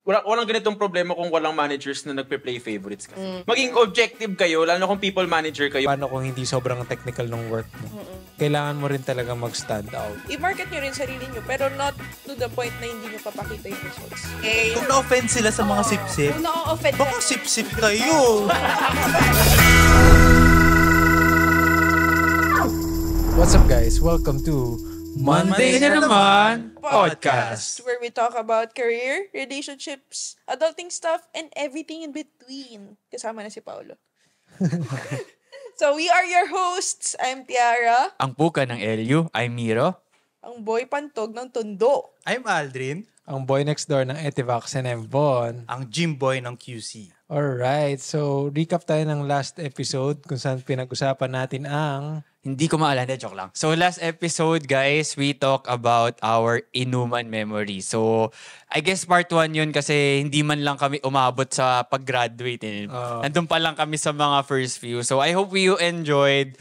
walang ganitong problema kung walang managers na nagpe-play favorites kasi. Maging objective kayo, lalo kung people manager kayo. Paano kung hindi sobrang technical ng work mo? Kailangan mo rin talaga mag-stand out. I-market nyo rin sarili nyo, pero not to the point na hindi nyo papakita yung results. Kung na-offend sila sa mga sip-sip, Kung na-offend baka sip-sip kayo. What's up guys? Welcome to Monday na naman podcast. Where we talk about career, relationships, adulting stuff, and everything in between. Kasama na si Paolo. So we are your hosts. I'm Tiara. Ang puka ng LU, I'm Miro. Ang boy pantog ng Tondo. I'm Aldrin. Ang boy next door ng Etivax and I'm Von. Ang gym boy ng QC. Alright, so recap tayo ng last episode kung saan pinag-usapan natin ang... Hindi ko maalala, joke lang. So last episode, guys, we talk about our inuman memory. So I guess part 1 yun kasi hindi man lang kami umabot sa pag-graduate. Nandun pa lang kami sa mga first few. So I hope you enjoyed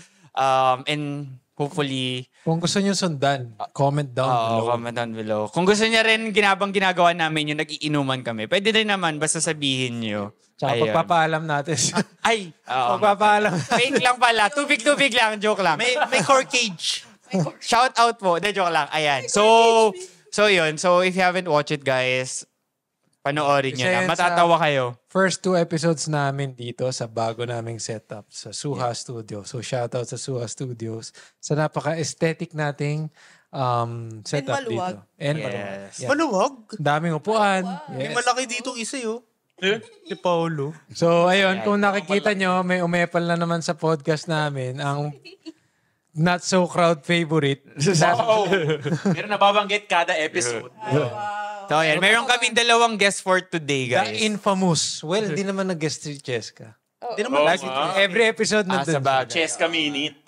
and hopefully... Kung gusto nyo sundan, comment down below. Comment down below. Kung gusto niya rin ginagawa namin yung nag-iinuman kami, pwede din naman, basta sabihin nyo. Tsaka pagpapaalam natin. Pagpapaalam. Fake lang pala. Tubig-tubig lang. Joke lang. May core cage. Shout out po. Joke lang. Ayan. So yun. So if you haven't watched it, guys, panoorin nyo na. Matatawa kayo. First 2 episodes namin dito sa bago naming setup sa Suha Studio. So shoutout sa Suha Studios sa napaka-aesthetic nating setup dito. And maluwag. Yes. Maluwag. Daming upuan. May malaki dito isa yun. Si Paolo. So ayun, kung nakikita nyo, may umepal na naman sa podcast namin ang not so crowd favorite. Wow! Pero nababanggit kada episode. So ayan, meron kaming 2 guests for today, The guys. infamous. Well, di naman nag-guest si Cheska. Di naman lagi. Every episode na dun. Cheska Minute.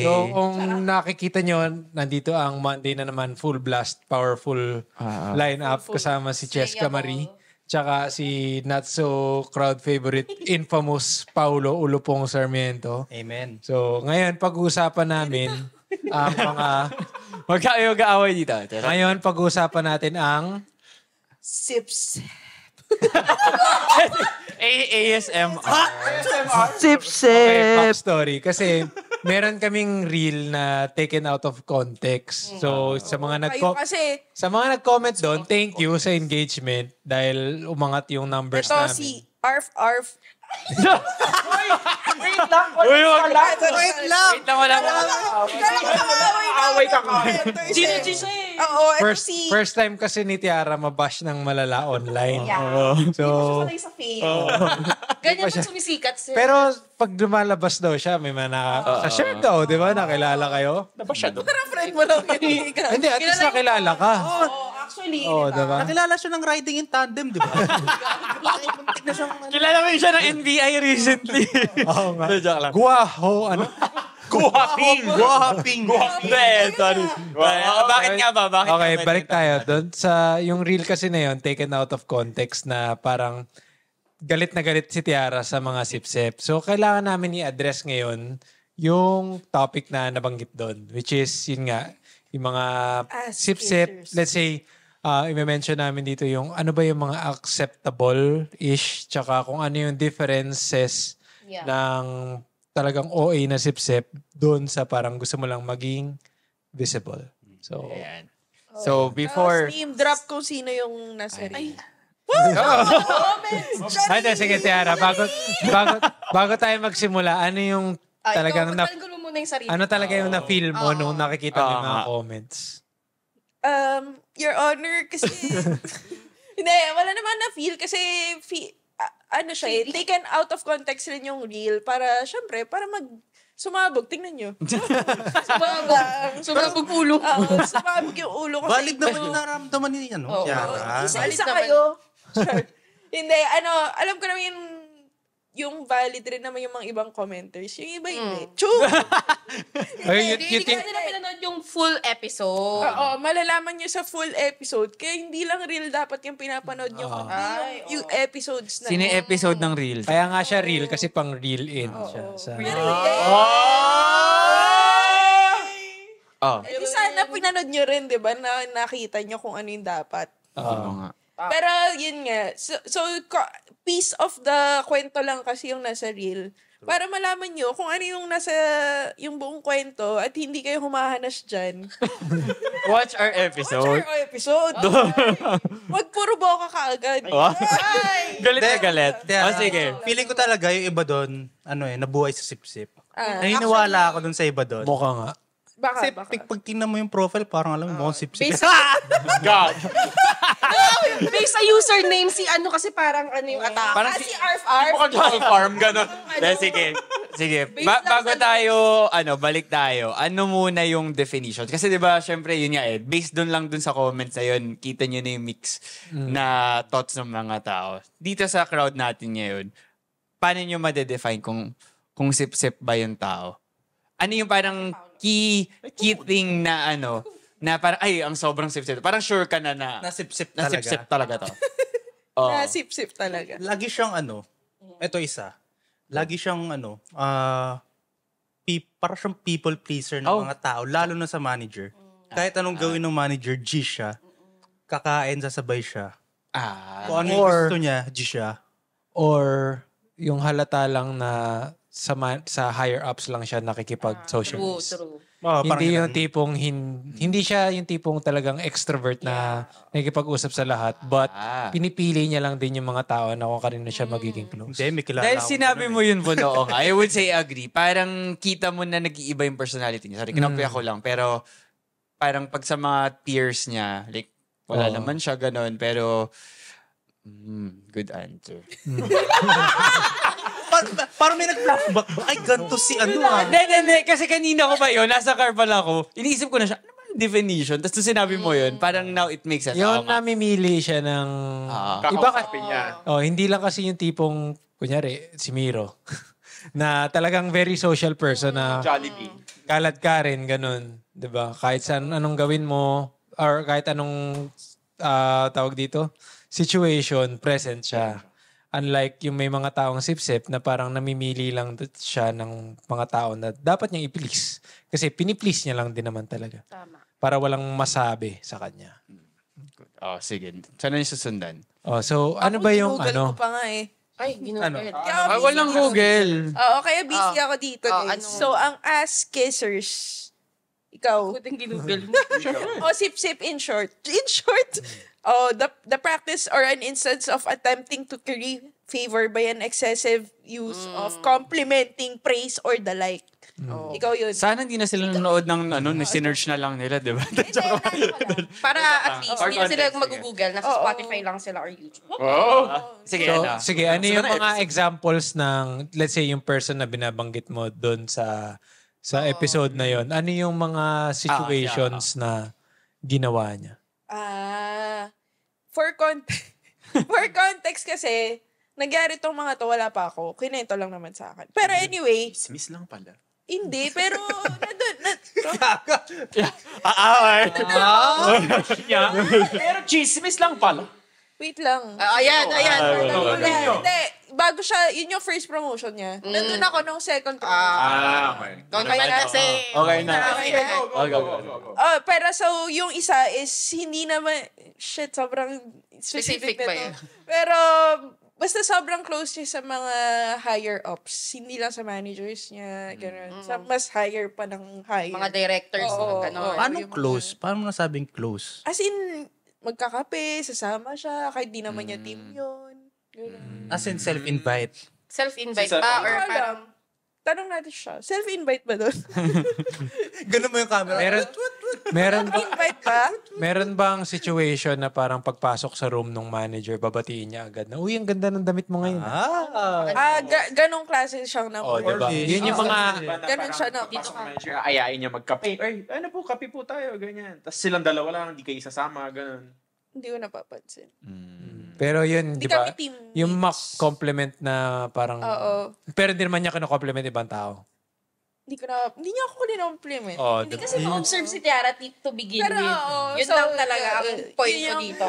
So, kung nakikita nyo, nandito ang Monday na naman full blast, powerful lineup kasama si Cheska Marie. Tsaka si not so crowd favorite, infamous Paulo Ulupong Sarmiento. Amen. So, ngayon pag-uusapan namin ang mga... Huwag kayo mag-aaway dito. Ngayon pag-uusapan natin ang... Sips. ASMR. Okay, backstory. Kasi meron kaming reel na taken out of context. So, sa mga nag-comment doon, thank you sa engagement dahil umangat yung numbers ito namin. si Arf. Wait lang! Wala. Away ka ka. First time kasi ni Tiara mabash ng malala online. So, Ganyan po sumisikat, sir. pero pag lumalabas daw siya, may sa share daw, di ba? Nakilala kayo? Napasya doon. Parang friend mo lang yun. Hindi, at least nakilala ka. Actually, Diba? Nakilala siya ng riding in tandem, di ba? Kilala mo yun siya ng NBI recently. Oo nga. Joke lang. Guwaho, ano? Guwaping. Sorry. Bakit nga ba? Okay, balik tayo doon. Sa yung reel kasi na yun, taken out of context na parang galit na galit si Tiara sa mga sip-sip. So, kailangan namin i-address ngayon yung topic na nabanggit doon, which is, yun nga, yung mga sip-sip. Let's say, i-mention namin dito yung ano ba yung mga acceptable-ish, tsaka kung ano yung differences ng talagang OA na sip-sip doon sa parang gusto mo lang maging visible. So, Ayan. So, before... name drop kung sino yung nasa reel. Sige, Tiara, bago tayo magsimula, ano yung talagang Pagtanggol mo muna yung sarili. ano talaga yung na-feel mo nung nakikita mo yung mga comments? Your Honor, kasi... Hindi, wala naman na-feel kasi... ano siya, taken out of context rin yung reel para, syempre, para sumabog. Tingnan nyo. Sumabog ulo. Sumabog yung ulo. Kasi, Valid naman yung naramdaman ni Tiara. Isa kayo. Sure. Hindi, alam ko naman yung valid rin naman yung mga ibang commenters. Yung iba hindi. True! Hindi ka nila pinanood yung full episode. Oo, malalaman nyo sa full episode. Kaya hindi lang reel dapat yung pinapanood nyo. Kundi yung episodes na. Sino yung episode ng Reels? Kaya nga siya reel kasi pang reel in siya. Sana pinanood nyo rin, di ba? Na nakita nyo kung ano yung dapat. Oo nga. Pero yun nga. So piece of the kwento lang kasi yung nasa reel. Para malaman nyo kung ano yung nasa yung buong kwento at hindi kayo humahanas dyan. Watch our episode. Or episode. Wag puro boka kaagad. Galit na galit. Sige. Feeling ko talaga yung iba doon, nabuhay sa sip-sip. Naniniwala ako doon sa iba doon. Mukha nga. Baka. Kasi pag tingnan mo yung profile, parang alam mo, mukhang sip-sip. God. Based sa username, si ano kasi parang ano yung attack. Parang Si Arf. Mukhang Jungle Farm, gano'n. Sige. Bago tayo, balik tayo. Ano muna yung definition? Kasi 'di ba, syempre yun nga based doon lang dun sa comments na yun, kita niyo na yung mix na thoughts ng mga tao. Dito sa crowd natin ngayon, paano niyo ma-define kung sip-sip ba yung tao? Ano yung parang key thing na na parang, ang sobrang sip-sip. Parang sure ka na Nasip-sip na talaga. sip-sip talaga to. Oh. Nasip-sip talaga. Lagi siyang ito isa. Lagi siyang para siyang people pleaser ng mga tao, lalo na sa manager. Kahit anong gawin ng manager, G siya. Kakain, sasabay siya. Kung ano yung gusto niya, G siya. Or yung halata lang na sa higher ups lang siya nakikipag-socialize. True. Hindi yung tipong hindi siya yung tipong talagang extrovert na nakikipag-usap sa lahat, but pinipili niya lang din yung mga tao na kung kanino siya magiging close. Hindi, may kilala Dahil ako sinabi ganun mo yun po noong, I would say agree. Parang kita mo na nag-iiba yung personality niya. Sorry, kinopya ko lang. Pero parang pag sa mga peers niya, like, wala naman siya ganun. Pero, good answer. Parang may nag-flashback ba? Ay, ganito si Hindi. Kasi kanina ko pa yun, nasa car pa lang ako. Iniisip ko na siya, ano ba yung definition? Tapos nung sinabi mo yun, parang now it makes sense. Yung namimili siya ng... iba ka, niya. hindi lang kasi yung tipong, kunyari, si Miro, na talagang very social person na Jollibee. kalat ka rin, ganun. 'Di ba? Kahit saan, anong gawin mo, or kahit anong tawag dito, situation, present siya. Unlike yung may mga taong sip-sip na parang namimili lang siya ng mga tao na dapat niyang i-please. Kasi piniplease niya lang din naman talaga. Tama. Para walang masabi sa kanya. Sige. Sana yung susundan. So ano ba yung Google ko pa nga eh. Ay, ginugol. Walang Google. Oo, kaya busy ako dito. Guys. ano? So, ang ass kissers, ikaw. Buting ginugol. Sip-sip in short. In short, the practice or an instance of attempting to curry favor by an excessive use of complimenting, praise, or the like. Ikaw yun. Sana hindi na sila nanonood ng sinerch na lang nila, di ba? Para at least, hindi na sila mag-google. Nasa Spotify lang sila or YouTube. Sige, Sige, ano yung mga examples ng, let's say, yung person na binabanggit mo doon sa episode na yon? Ano yung mga situations na ginawa niya? For context kasi, nangyari tong mga to, wala pa ako. Kinento lang naman sa akin. Pero anyway, Dismiss lang pala. hindi. Pero, Pero chismis lang pala. wait lang. Ayan. Hindi. Bago siya, yun yung first promotion niya. Nandun ako nung second promotion. Okay. Okay na kasi. Okay na. Pero so, yung isa is hindi naman, sobrang specific Specific ba na yun? to. Pero, basta sobrang close niya sa mga higher ups. Hindi lang sa managers niya, gano'n. Mas higher pa ng higher. Mga directors, Oo, gano'n. Paano close? Paano mo nasabing close? As in, magkakape, sasama siya, kahit di naman niya team yun. Gano'n. As in self-invite. Self-invite ba? Or parang... Tanong natin siya, self-invite ba doon? Ganun mo yung camera. Invite ba? Meron bang situation na parang pagpasok sa room ng manager, babatiin niya agad na, uy, ang ganda ng damit mo ngayon. Ganong klase siyang na. Diba? Yun yung mga... Ganun siya na. Pasok ng manager, ayain niya magkape. Ay, ano po, kape po tayo, ganyan. Tapos silang dalawa lang, hindi kayo sasama, ganun. Hindi ko napapansin. Pero yun, Hindi di ba? kami team Yung mates. mock compliment na parang... Oo. Pero hindi naman niya kino-compliment ibang tao. Hindi niya ako kininompliment. Hindi kasi ma-observe si Tiara to begin Pero, with. oo, Yun so, lang talaga ang point ko yun yung- dito.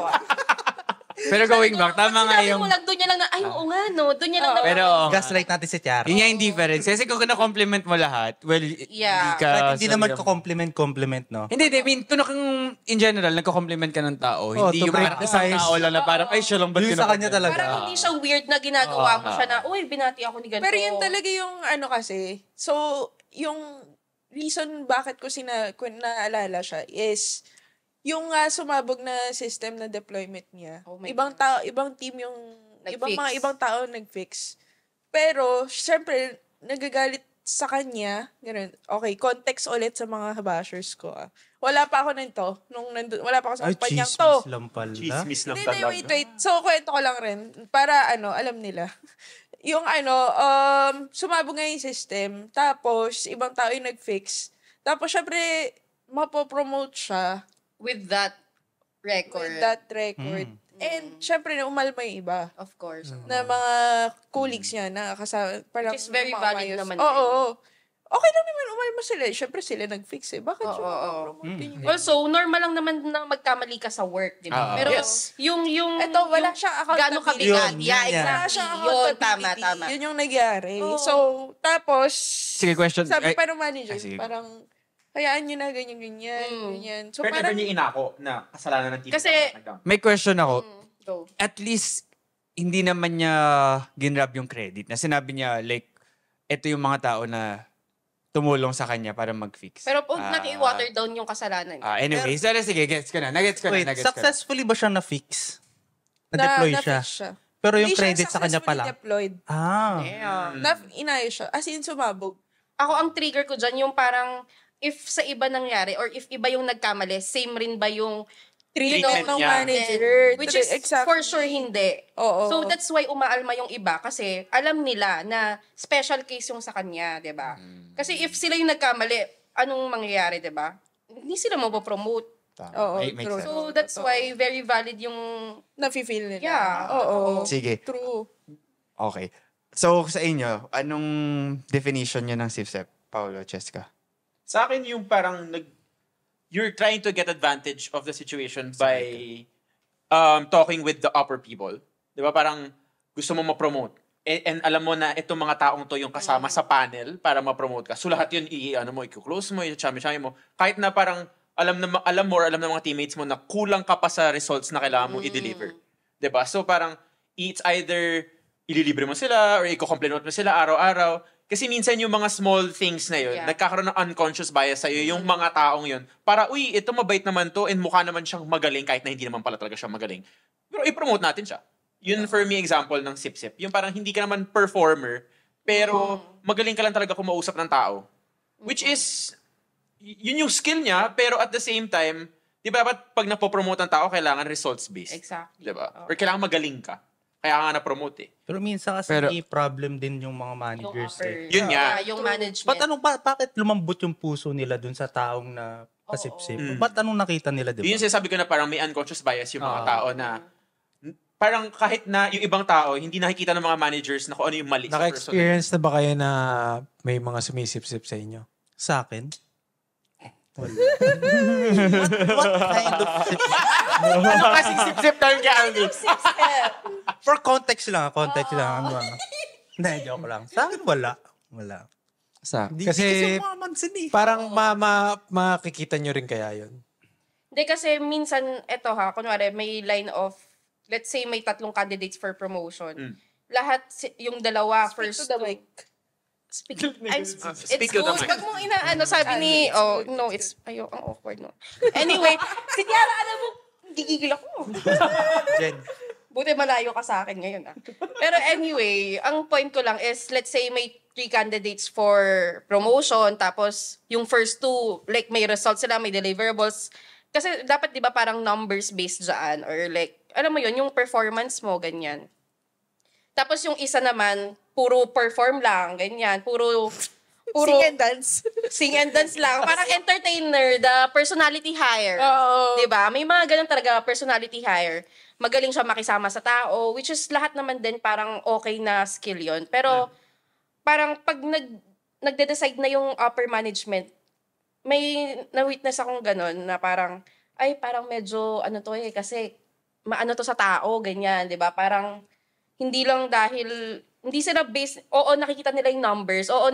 Pero going back, tama nga Sinabi yung... mo lang, doon niya lang na, ay, oo nga, no. Doon niya lang na. Pero, Gaslight natin si Tiara. yun nga yung difference. Kasi kung na-compliment mo lahat, well, Yeah. hindi ka... Kahit hindi naman compliment, no? Hindi, I mean, kung in general, nagko-compliment ka ng tao, hindi to yung break parang the isang ice. tao lang na parang, ay, siya lang ba't Yung sa kanya talaga. Parang hindi siya weird na ginagawa mo siya na, uy, binati ako ni ganito. Pero yun talaga yung ano kasi, so, yung reason bakit ko kung naalala siya is, yung sumabog na system na deployment niya. Oh my ibang team yung, Nag-fix. ibang tao nag-fix. Pero, syempre, nagagalit sa kanya, ganun. Okay, context ulit sa mga bashers ko. Wala pa ako nito. Wala pa ako sa Ay, kumpanyang chismis to. lang pala. Chismis lang Hindi, talaga. wait. So, kwento ko lang rin. Para, alam nila. Yung sumabog nga yung system. Tapos, ibang tao yung nag-fix. Tapos, syempre, mapopromote siya with that record. with that record. And, syempre, umalma yung iba. Of course. Na mga colleagues niya na kasama. Parang, Which is very umamayos. valid naman Oo. Okay lang naman umalma sila. Syempre, sila nag-fix eh. Bakit siya Oo. mapopromote yun? Also, normal lang naman na magkamali ka sa work, di ba? Pero Yes. yung Ito, wala siyang gano'ng accountability. kabigat. Yun, Yeah, yun, Wala exactly. siyang Yun, accountability. tama. Yun yung nangyari. So, tapos, Sige, question. sabi Ay, pa ng manager, sige. parang, hayaan nyo na, ganyan. So, Pero never parang, niya inako na kasalanan ng team. Kasi- may question ako. go. At least, hindi naman niya ginrab yung credit. Na sinabi niya, like, ito yung mga tao na tumulong sa kanya para mag-fix. Pero naki-water down yung kasalanan. Anyway, sige, gets ko na. Nagets ko Wait, na. successfully ba siya na-fix? Na-deploy siya? na-fix siya. Pero yung Hindi siya credit sa kanya successfully pala. deployed. Inayos siya. As in, sumabog. Ako, ang trigger ko dyan, yung parang, if sa iba nangyari, or if iba yung nagkamali, same rin ba yung Treatment ng niya. manager. Which is, Exactly. for sure, hindi. Oo. So, that's why umaalma yung iba kasi alam nila na special case yung sa kanya, di ba? Kasi if sila yung nagkamali, anong mangyayari, di ba? Hindi sila mapopromote. Oo, Makes true. sense. So, that's why very valid yung... Nafe-feel nila. Yeah, Oo. Sige. True. Okay. So, sa inyo, anong definition niyo ng SIFSEP? Paolo, Cheska? Sa akin yung parang you're trying to get advantage of the situation by talking with the upper people. Di ba? Parang gusto mo ma-promote. And alam mo na itong mga taong to yung kasama sa panel para ma-promote ka. So lahat yun, i-close mo, i-chami mo. Kahit na parang alam ng mga teammates mo na kulang ka pa sa results na kailangan mong i-deliver. Di ba? So parang it's either ililibre mo sila or i-compliment mo sila araw-araw. Kasi minsan yung mga small things na yun, nagkakaroon ng unconscious bias sa'yo, yung mga taong yun, para, uy, ito mabait naman to, and mukha naman siyang magaling, kahit na hindi naman pala talaga siya magaling. Pero i-promote natin siya. Yun for me example ng sip-sip. Yung parang hindi ka naman performer, pero magaling ka lang talaga kumausap ng tao. Which is, yun yung skill niya, pero at the same time, di ba, pag napopromote ang tao, kailangan results-based. Exactly. Di ba? Or kailangan magaling ka. Kaya nga na-promote eh. Pero minsan kasi may problem din yung mga managers eh. Yun nga. Yung management. Bakit lumambot yung puso nila dun sa taong na pasipsip? Ba't anong nakita nila, di ba? Yun yung sinasabi ko na parang may unconscious bias yung mga tao na parang kahit na yung ibang tao, hindi nakikita ng mga managers na kung ano yung mali sa person. Naka-experience na ba kayo na may mga sumisip-sip sa inyo? Sa akin? What kind of sip? Ano kasing sip-sip tayo kay Alvin? For context lang. Ano ba? Hindi, joke lang. Sa akin, wala. Kasi mamansin eh. parang makikita nyo rin kaya yun. Hindi kasi minsan, eto kunwari may line of, let's say may 3 candidates for promotion. Lahat, yung dalawa, Speak first to the two. mic. Speak to it's the good. mic. Wag mong sabi ni, no, it's, ang awkward, no. Anyway, si Tiara, alam mo, gigigil ako. Jen. Buti malayo ka sa akin ngayon, Pero anyway, ang point ko lang is, let's say may 3 candidates for promotion, tapos yung first 2, like may results sila, may deliverables. Kasi dapat, di ba, parang numbers-based dyan, or like, alam mo yun, yung performance mo, ganyan. Tapos yung isa naman, puro perform lang, ganyan. Puro Sing and dance. Sing and dance lang. Parang entertainer, the personality hire. Oo. Diba? May mga ganun talaga, personality hire. Magaling siya makisama sa tao, which is lahat naman din parang okay na skill yon. Pero parang pag nagde-decide na yung upper management, may na-witness akong ganun na parang, ay parang medyo ano to kasi maano to sa tao, ganyan, 'di ba? Parang hindi lang dahil hindi sila based, oo, nakikita nila yung numbers, oo,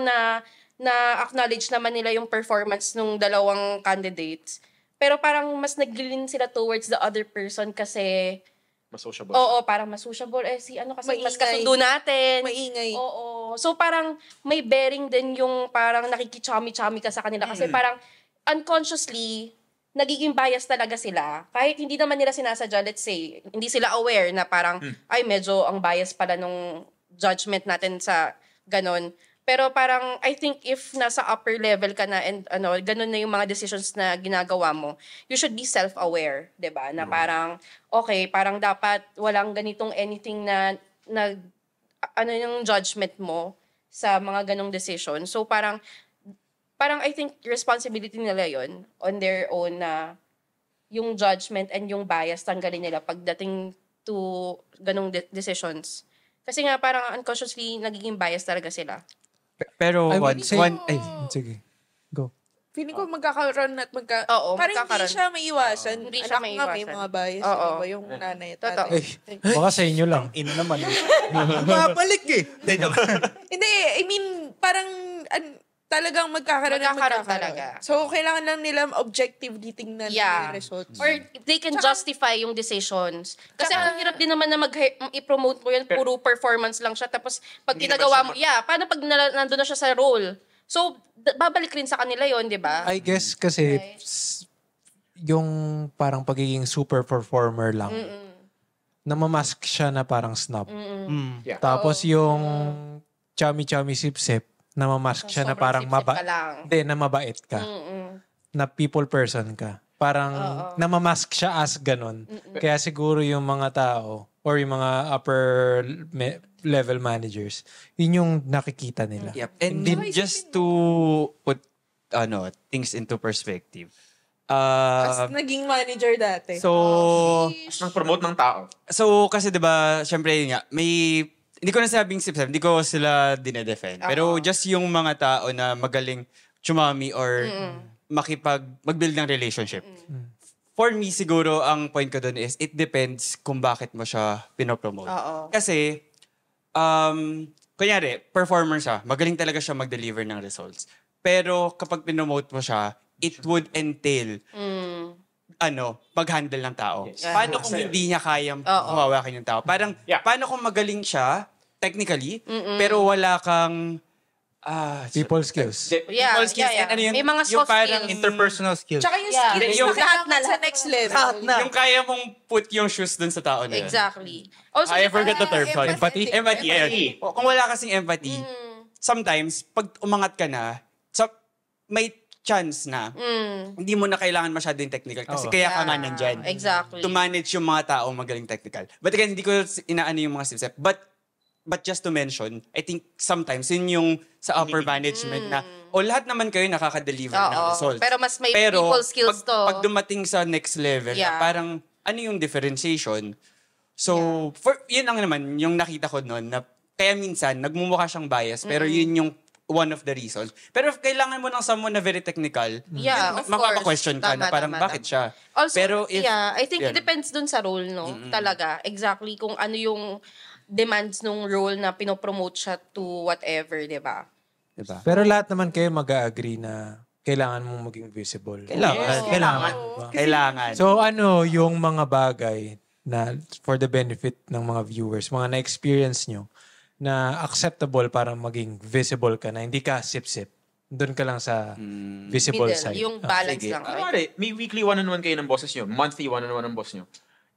na-acknowledge naman nila yung performance ng dalawang candidates. Pero parang mas nag-lean sila towards the other person kasi Mas sociable. oo, parang mas sociable. Si ano kasi, mas Maingay. kasundo natin. Maingay. Oo. So parang may bearing din yung parang nakikichami-chami ka sa kanila. Kasi parang unconsciously, nagiging bias talaga sila. Kahit hindi naman nila sinasadya, let's say, hindi sila aware na parang, ay medyo ang bias pala nung judgment natin sa ganon. Pero parang, I think if nasa upper level ka na and ganun na yung mga decisions na ginagawa mo, you should be self-aware, 'di ba? Na parang, okay, parang dapat walang ganitong anything na yung judgment mo sa mga ganong decision. So parang I think responsibility nila yon on their own na yung judgment and yung bias tanggalin nila pagdating to ganong decisions. Kasi nga parang unconsciously nagiging bias talaga sila. Pero sige. Go. Feeling ko magkakaroon at Oo, parang magkakaroon. hindi siya may iwasan. Hindi siya may Nga, may iwasan. mga bias. Oo. Diba? Yung nanay at Totoo. tatay. Baka sa inyo lang. Ina naman. Babalik eh. Hindi, I mean, parang talagang magkakaroon talaga. So, kailangan lang nila objectively tingnan Yeah. yung results. Or they can justify yung decisions. Kasi ang hirap din naman na i-promote mo yan, puro performance lang siya. Tapos pag Hindi ginagawa mo, naman paano pag nandun na siya sa role? So, babalik rin sa kanila yon, di ba? I guess kasi yung parang pagiging super performer lang, namamask siya na parang snob. Yeah. Tapos yung chami-chami sip-sip, namamask siya na Sobrang parang sip-sip ka lang. Hindi, na mabait ka. Na people person ka. Parang namamask siya as ganun. Kaya siguro yung mga tao or yung mga upper level managers, yun yung nakikita nila. Yep. And just to put things into perspective. As naging manager dati. So Nang promote ng tao. So, kasi 'di ba, syempre yun nga, hindi ko na sabing sip-sip, hindi ko sila dinedefend. Pero just yung mga tao na magaling chumami or mag-build ng relationship. For me, siguro, ang point ko doon is, it depends kung bakit mo siya pinopromote. Kasi, kunyari, performer siya, magaling talaga siya mag-deliver ng results. Pero kapag pinomote mo siya, it would entail mag-handle ng tao. Yes. Paano kung hindi niya kayang hawakin yung tao? Parang, paano kung magaling siya, technically, pero wala kang People skills. Yeah, people skills. yeah. And ano yun, May mga yung soft parang skills. Interpersonal skills. Tsaka yung Yeah. skills Yung- na lahat na sa next level. yung kaya mong put yung shoes dun sa tao na yun. Exactly. Also, I forgot the term. Sorry. Empathy. Empathy. Yeah. Kung wala kasing empathy, sometimes, pag umangat ka na, may chance na hindi mo na kailangan masyado yung technical kasi kaya ka nga nandyan. Exactly. To manage yung mga tao magaling technical. But again, hindi ko inaano yung mga step. But just to mention, I think sometimes yun yung sa upper management na lahat naman kayo nakaka-deliver ng results. Pero mas may people skills to. Pag dumating sa next level, na parang ano yung differentiation? So, yun ang naman yung nakita ko noon na kaya minsan nagmumukha siyang bias pero yun yung one of the reasons. Pero if kailangan mo ng someone na very technical, Yeah, of course. mapapa-question ka na Tama, parang tama, bakit siya. Also, Pero if, I think yan. it depends dun sa role, no? Talaga. Exactly kung ano yung demands nung role na pinopromote siya to whatever, di ba? Diba? Pero lahat naman kayo mag-agree na kailangan mong maging visible. Kailangan. So yung mga bagay na for the benefit ng mga viewers, mga na-experience nyo, na acceptable para maging visible ka na hindi ka sip-sip. Doon ka lang sa visible Middle, side. yung balance sige. lang. Kunwari, may weekly one-on-one kayo ng bosses nyo, monthly one-on-one ng boss nyo.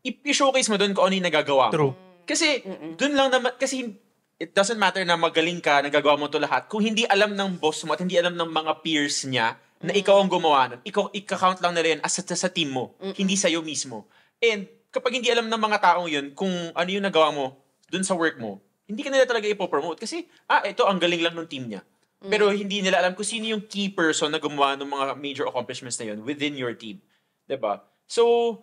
I-showcase mo doon kung ano yung nagagawa mo. True. Kasi, doon lang naman, kasi it doesn't matter na magaling ka, nagagawa mo to lahat. Kung hindi alam ng boss mo at hindi alam ng mga peers niya na ikaw ang gumawa nun, ika-count lang nila yun as sa team mo, hindi sa'yo mismo. And kapag hindi alam ng mga taong yun kung ano yung nagawa mo doon sa work mo, hindi ka nila talaga ipopromote. Kasi, ito, ang galing lang ng team niya. Pero hindi nila alam kung sino yung key person na gumawa ng mga major accomplishments na yun within your team. Diba? So,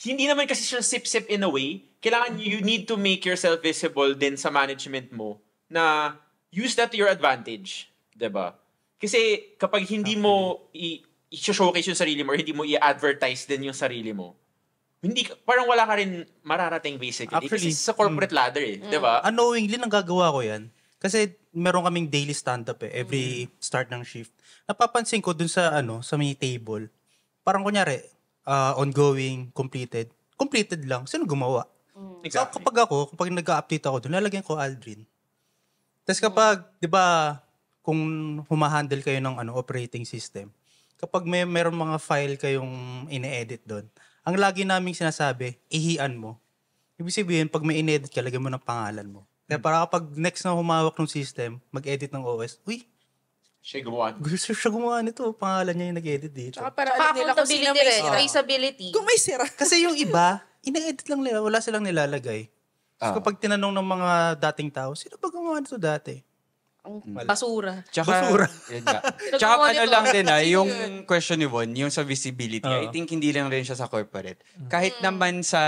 hindi naman kasi siya sip-sip in a way. Kailangan you need to make yourself visible din sa management mo na use that to your advantage. Diba? Kasi kapag hindi mo i-showcase yung sarili mo or hindi mo i-advertise din yung sarili mo, parang wala ka rin mararating basically. Actually, kasi sa corporate ladder di ba? Unknowingly, nagagawa ko yan. Kasi meron kaming daily stand-up every start ng shift. Napapansin ko dun sa sa may table, parang kunyari, ongoing, completed lang. Sino gumawa? Exactly. So, kapag nag-update ako dun, lalagyan ko Aldrin. Tapos kapag, di ba, kung humahandle kayo ng operating system, kapag meron mga file kayong ine-edit doon, ang lagi naming sinasabi, ihian mo. Ibig sabihin, pag may ine-edit ka, lagyan mo ng pangalan mo. Kaya para kapag next na humawak ng system, mag-edit ng OS, Siya gumawa. gusto siya gumawa nito, pangalan niya yung nag-edit dito. Tsaka para alam nila kung sino may sira. Traceability. Kung may sira. Kasi yung iba, ine-edit lang nila, wala silang nilalagay. So kapag tinanong ng mga dating tao, sino ba gumawa nito dati? Basura. Tsaka, yun nga. Tsaka ano lang din yung question ni Von, yung sa visibility. I think hindi lang rin siya sa corporate. Kahit naman sa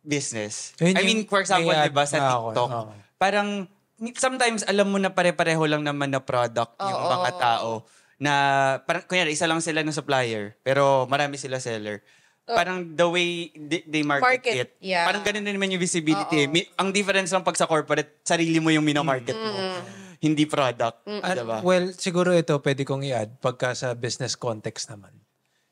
business. I mean, for example, diba sa TikTok, parang sometimes alam mo na pare-pareho lang naman na product yung mga tao. Na, parang, kunyari, isa lang sila ng supplier, pero marami sila seller. Parang the way they market it. Yeah. Parang ganun din naman yung visibility. Ang difference lang pag sa corporate, sarili mo yung minamarket mo. Hindi product. Diba? Well, siguro ito pwede kong i-add pagka sa business context naman.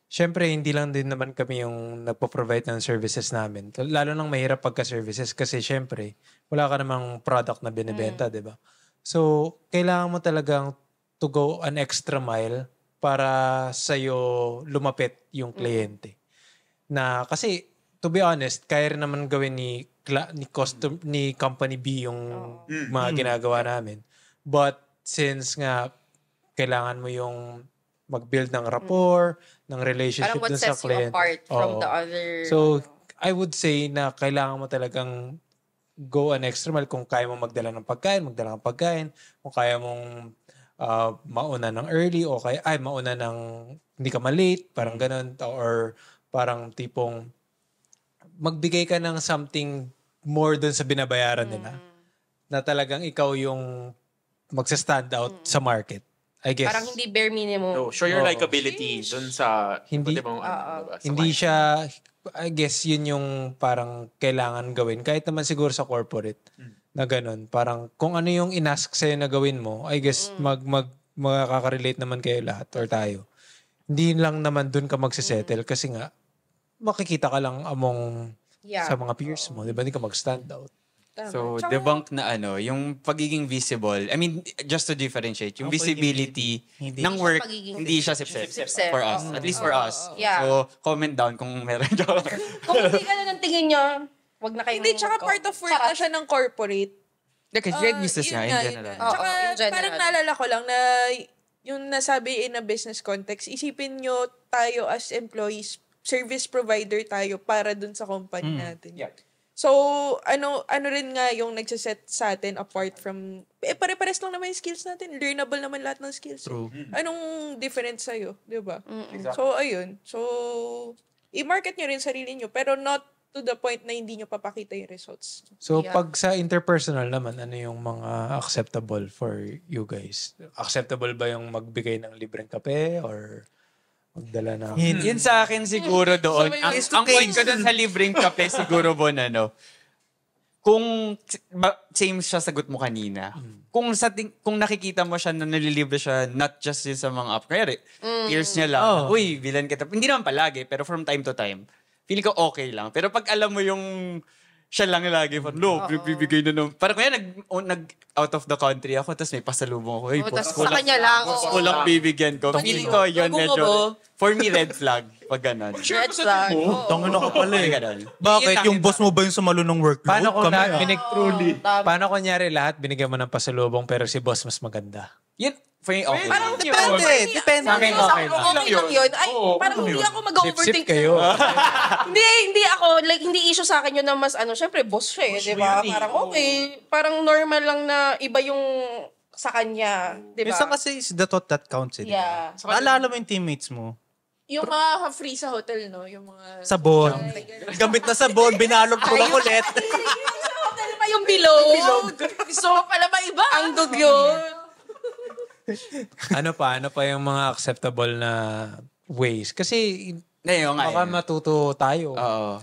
Siyempre, hindi lang din naman kami yung nagpo-provide ng services namin. Lalo nang mahirap pagka-services kasi siyempre, wala ka namang product na binibenta, di ba? So, kailangan mo talagang to go an extra mile para sa'yo lumapit yung kliyente. Na kasi, to be honest, kaya rin naman gawin ni Company B yung mga ginagawa namin. But since nga kailangan mo yung mag-build ng rapport, ng relationship dun sa client. Parang what sets you apart from the other... So, I would say na kailangan mo talagang go an extra mile kung kaya mo magdala ng pagkain, kung kaya mong mauna ng early o kaya mauna ng hindi ka malate, parang ganun, or parang tipong magbigay ka ng something more dun sa binabayaran nila na talagang ikaw yung magsa-stand out sa market. I guess. Parang hindi bare minimum. No, show your likability dun sa... Hindi, hindi siya... I guess yun yung parang kailangan gawin. Kahit naman siguro sa corporate na ganun. Parang kung ano yung inask sa'yo na gawin mo, I guess makaka-relate naman kayo lahat or tayo. Hindi lang naman dun ka magsisettle kasi nga makikita ka lang among sa mga peers mo. Diba? Hindi ka mag-stand out. So, debunk na yung pagiging visible. I mean, just to differentiate, yung visibility ng work, hindi siya sip-sip for us. At least for us. Yeah. So, comment down kung meron dyan. Kung hindi ka na ng tingin nyo, wag na kayo Hindi, tsaka part of work na siya ng corporate. Kasi business nga, in general. Tsaka in general. parang naalala ko lang na yung nasabi in a business context, isipin nyo tayo as employees, service provider tayo para dun sa company natin. Yeah. So, ano rin nga yung nagsaset sa atin apart from, pare-pares lang naman yung skills natin. Learnable naman lahat ng skills. True. Anong difference sa'yo? Diba? So, ayun. So, i-market nyo rin sarili nyo, pero not to the point na hindi nyo papakita yung results. So, pag sa interpersonal naman, ano yung mga acceptable for you guys? Acceptable ba yung magbigay ng libreng kape or magdala na? Yun sa akin siguro doon. Ang point ko doon sa libreng kape siguro, Bon, kung same siya sagot mo kanina, kung nakikita mo siya na nalilibre siya, not just yun sa mga kaya peers niya lang, uy, bilan kita. Hindi naman palagi, pero from time to time, feeling ko okay lang. Pero pag alam mo yung siya lang lagi, bibigay na nung, parang kaya nag out of the country ako, tapos may pasalubong ako. Hey, boss ko lang. Sa kanya lang. Boss ko lang bibigyan ko. Feeling ko yun medyo, for me, red flag. Pag ganon. Red flag. Tangin ako pala eh. Ganon. Bakit? Yung boss mo ba yung sumalo ng workload? Paano kung Kami, paano kunyari lahat binigyan mo ng pasalubong pero si boss mas maganda? Yun, for me, okay. Parang Depende. Sa akin, okay lang yun. Ay, parang hindi ako mag-overthink. Sip-sip kayo. Hindi ako, like, hindi issue sa akin yun na mas, syempre, boss siya eh, di ba? Parang okay. Parang normal lang na iba yung sa kanya, di ba? Minsan kasi is the thought that counts eh. Yeah. Naalala mo yung teammates mo. Yung mga free sa hotel, no? Yung mga... Sabon. Gamit na sabon, binalot ko lang ulit. Hotel pa yung bilog. Gusto mo pala ba iba? Ang dugyot. Ano pa yung mga acceptable na ways? Kasi Ngayon nga. Baka matuto tayo. Oo.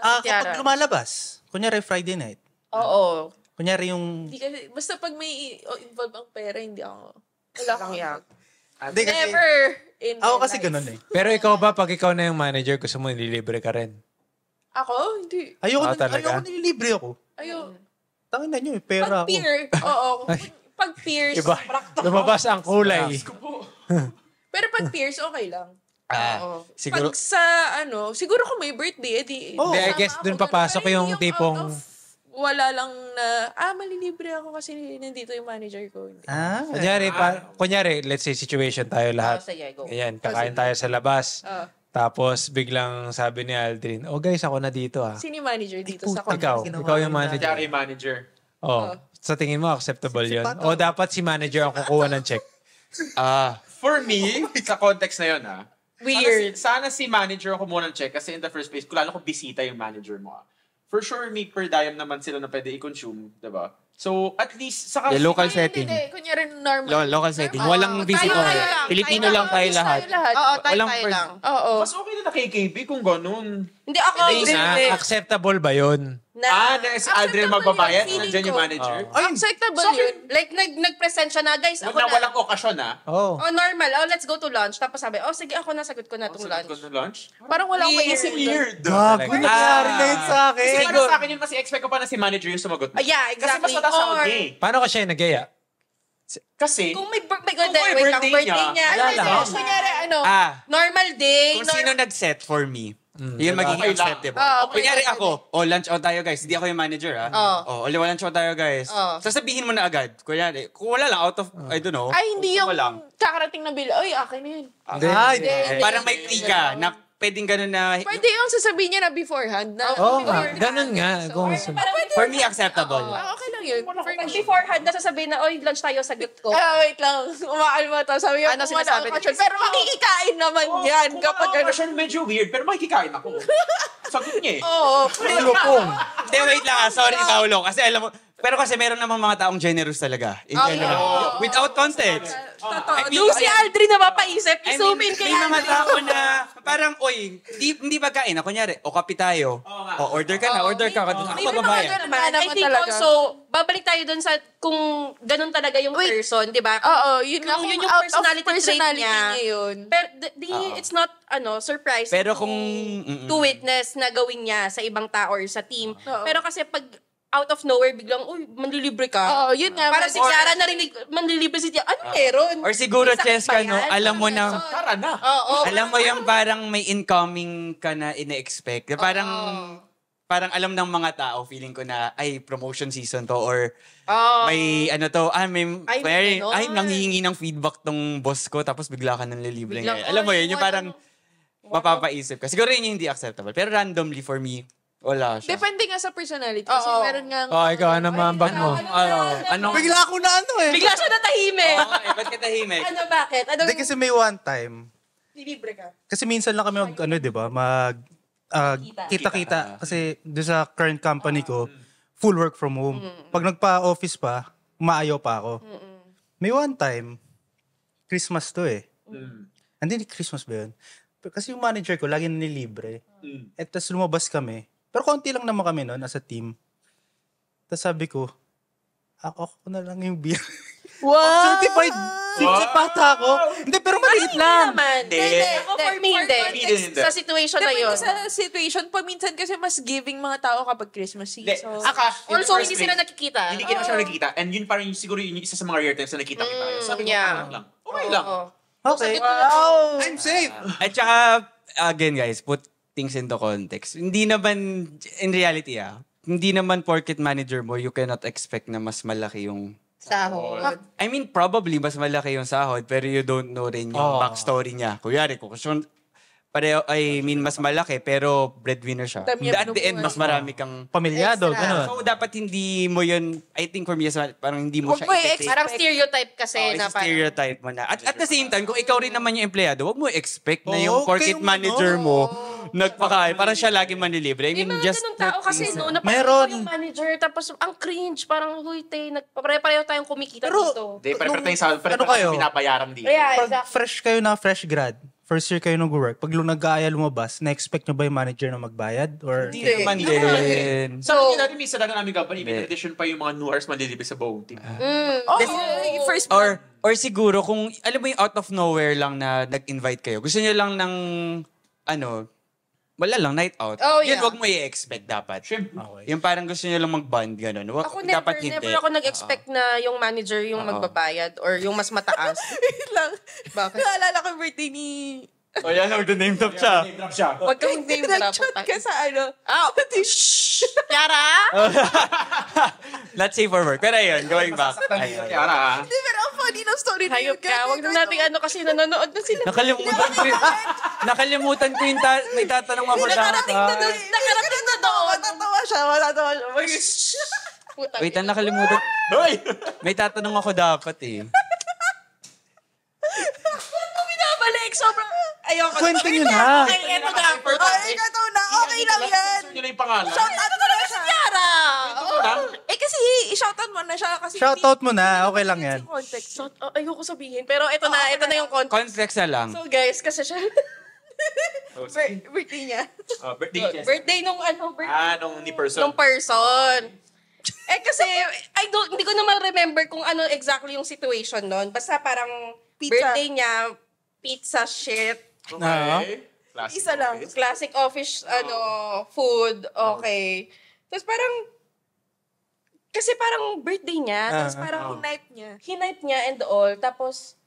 Kapag lumalabas, kunyari Friday night, Oo. kunyari yung... Hindi kasi, basta pag may involve ang pera, hindi ako. Wala akong Hindi kasi, Never in ako my kasi life. ganun eh. Pero ikaw ba, pag ikaw na yung manager, gusto mo nililibre ka rin? Ako? Hindi. Talaga? Ayoko nililibre ako. Tangin na nyo, pera Pag ako. peer, oo. Pag peers, Iba, lumabas ang kulay. pero pag peers, okay lang. Siguro, Pag sa, siguro kung may birthday, edi... Hindi, I sama guess ako dun ganun. papasok Pero yung out tipong... of wala lang na, malilibre ako kasi nandito yung manager ko. Hindi. Kunyari, let's say situation tayo lahat. Sige, go. Ayan, kakain tayo sa labas. Tapos biglang sabi ni Aldrin, guys, ako na dito Sino yung manager dito sa Ikaw yung manager. Kunyari manager. Sa tingin mo, acceptable yun? O dapat si manager ang kukuha ng check? For me, sa context na yun, Weird. Sana si manager ako muna ng check kasi in the first place, lalo kung bisita yung manager mo. For sure, may per diem naman sila na pwede i-consume, diba? So, at least, saka... local setting. Hindi, kunyari normal. Local setting. Walang visitor. tayo lang. Filipino lang tayo lahat. Oo, Walang tayo per- lang. Oo. Mas okay na KKB kung ganun. Hindi ako. Acceptable ba yun? Na si Aldrin magbabayad, feeling nandyan yung ko. manager. Acceptable So, yun. like, nag-present siya na, guys, ako Na na. walang okasyon, Oh. Normal. let's go to lunch. Tapos sabi, sige, ako na, sagot ko na itong lunch. Sagot ko ng lunch? Parang wala akong maisip doon. Weird. Gago, nangyari na yun sa akin. Kasi para sa akin yun, mas i-expect ko pa na si manager yung sumagot mo. Yeah, Kasi exactly. mas mataas ako Or, gay. Paano ka siya nagaya? Kasi, kung may birthday, Kung may wait lang, birthday birthday niya, niya. wala lang. Kunyari, Normal day. Kung sino nag-set for me, yun magiging Okay lang. acceptable. Okay. Kunyari ako, lunch out tayo guys. Hindi ako yung manager lunch out tayo guys. Sasabihin mo na agad. Kunyari, kung wala lang, out of, I don't know. Ay, hindi yung Wala lang. kakarating na bill. Ay, akin na yun. Parang may free ka na pwedeng ganun na, Pwede yung sasabihin niya na beforehand. Na, Nga, ganun nga. for me, acceptable. okay lang yun. Pag beforehand, nasasabihin na, lunch tayo, sagot ko. Wait lang. Umaalma to. Sabi Ano yung sinasabi niya? Pero makikikain naman yan. Kapag ano. okasyon medyo weird, pero makikikain ako. Sagot niya eh. Oo. Hindi, wait lang sorry Paolo. Kasi alam mo, pero kasi meron namang mga taong generous talaga. In general. Without context. Totoo. Doon si Aldrin na mapaisip. I I-zoom mean, in kay may mga Aldrin. tao na parang, hindi pagkain. Kunyari, kape tayo. Order ka na, order ka. Ako May mga magbabayad. ganun naman. I naman think talaga. also, babalik tayo dun sa kung ganun talaga yung person, di ba? Oo, yun nga. Kung yun Kung yung out of personality trait niya. yun. Pero it's not surprising Pero kung, to witness na gawin niya sa ibang tao or sa team. Oo. Pero kasi pag out of nowhere, biglang, manlilibre ka. Oo, yun nga. Parang si Tiara narinig, manlilibre si Tiara. Ano meron? or siguro, Sakit Cheska, ba no, yan? alam mo na, Tara na. Oo. alam mo yung parang may incoming ka na ine-expect. Parang alam ng mga tao, feeling ko na, promotion season to, or may may ganon. nanghihingi ng feedback tong boss ko, tapos bigla ka nang lilibre Biglang, ngayon. Alam mo yun, yung ano, parang mapapaisip ka. Siguro yun yung hindi acceptable. Pero randomly for me, wala siya. Depende nga sa personality. Kasi Oo. meron nga... Ikaw, ano mambag mo? Bigla ako na Bigla siya natahimik. Ba't ka tahimik? Bakit? Hindi kasi may one time. Nilibre ka? Kasi minsan lang kami kita-kita. Kasi doon sa current company ko, full work from home. Pag nagpa-office pa, umaayaw pa ako. May one time, Christmas to eh. Hindi Christmas ba yun? Kasi yung manager ko, lagi nilibre. At tapos lumabas kami. Pero konti lang naman kami noon as a team. Tapos sabi ko, ako na lang yung beer. Wow! Certified pata ako. Hindi, pero maliit lang. Ako for me, hindi. Hindi. Sa situation na yun. Depende sa situation, paminsan kasi mas giving mga tao kapag Christmas Hindi. season. Also, hindi sila nakikita. Hindi kita siya nakikita. And yun parang siguro yun yung isa sa mga rare times na nakita kita. Sabi ko, yeah. lang. Okay lang. Okay. I'm safe. At saka, again guys, put things into context. Hindi naman, in reality hindi naman porket manager mo, you cannot expect na mas malaki yung Sahod. I mean, probably mas malaki yung sahod, pero you don't know rin yung backstory niya. Kunyari, kung mas malaki, pero breadwinner siya. Dami niya At the end, mas marami kang... Pamilyado, ganun. So, dapat hindi mo yun, I think for me, parang hindi mo Huwag siya mo i-take. Parang stereotype kasi na parang... stereotype mo na. At the same time, kung ikaw rin naman yung empleyado, huwag mo expect na yung Oo, porket kayong manager mo, nagpakain, parang siya lagi manlilibre. I May mean, mga just ganun tao kasi no, Meron. napapagod yung manager, tapos ang cringe, parang, huy, nagpapare-pareho tayong kumikita Pero, dito. Hindi, pero tayo sa ano kayo? pinapayaran dito. Yeah, Pag exactly. fresh kayo na fresh grad, first year kayo nag-work, pag nag-aaya lumabas, na-expect nyo ba yung manager na magbayad? Or Hindi naman din. So, natin minsan lang namin company, in addition pa yung mga new hires malilibis sa buong team. First Or siguro kung, alam mo yung out of nowhere lang na nag-invite kayo, gusto niyo lang ng, wala lang, night out. Oh, Yun, yeah. wag mo i-expect dapat. Yung parang gusto niyo lang mag-bond, gano'n. Ako Dapat hindi. never ako nag-expect na yung manager yung magbabayad or yung mas mataas. lang. Bakit? Naalala ko yung birthday ni... O yan, name drop siya. Huwag kang name drop. Nag-chat ka sa ano. Shh! Tiara! Not safe for work. Pero ayun, going back. Ayun. Tiara, Hindi, pero ang funny ng story na Hayop ka. Huwag na natin kasi nanonood na sila. Nakalimutan ko yung may tatanong ako Nakarating na doon. Nakarating na doon. Matatawa siya. Puta. Wait, nakalimutan. Hoy! May tatanong ako dapat eh. Binabalik. Sobrang... Ayoko. kwento nyo na. Ay, eto na. Ay, ikaw na. Okay lang yan. Yun na yung pangalan. Shoutout mo na siya. Tiara! Kasi i-shoutout mo na siya. Kasi Shoutout mo na, okay lang yan. context. Ayoko sabihin. Pero ito na yung content. Context na lang. So guys, kasi siya... Birthday niya. Birthday guest. birthday nung Nung ni person. nung person. Kasi hindi ko naman remember kung ano exactly yung situation nun. Basta parang Pizza. birthday niya, pizza shit, Okay. Classic. Isa lang. classic office food, okay. Tapos parang kasi parang birthday niya, tapos parang Knife niya. hinipe niya and all, tapos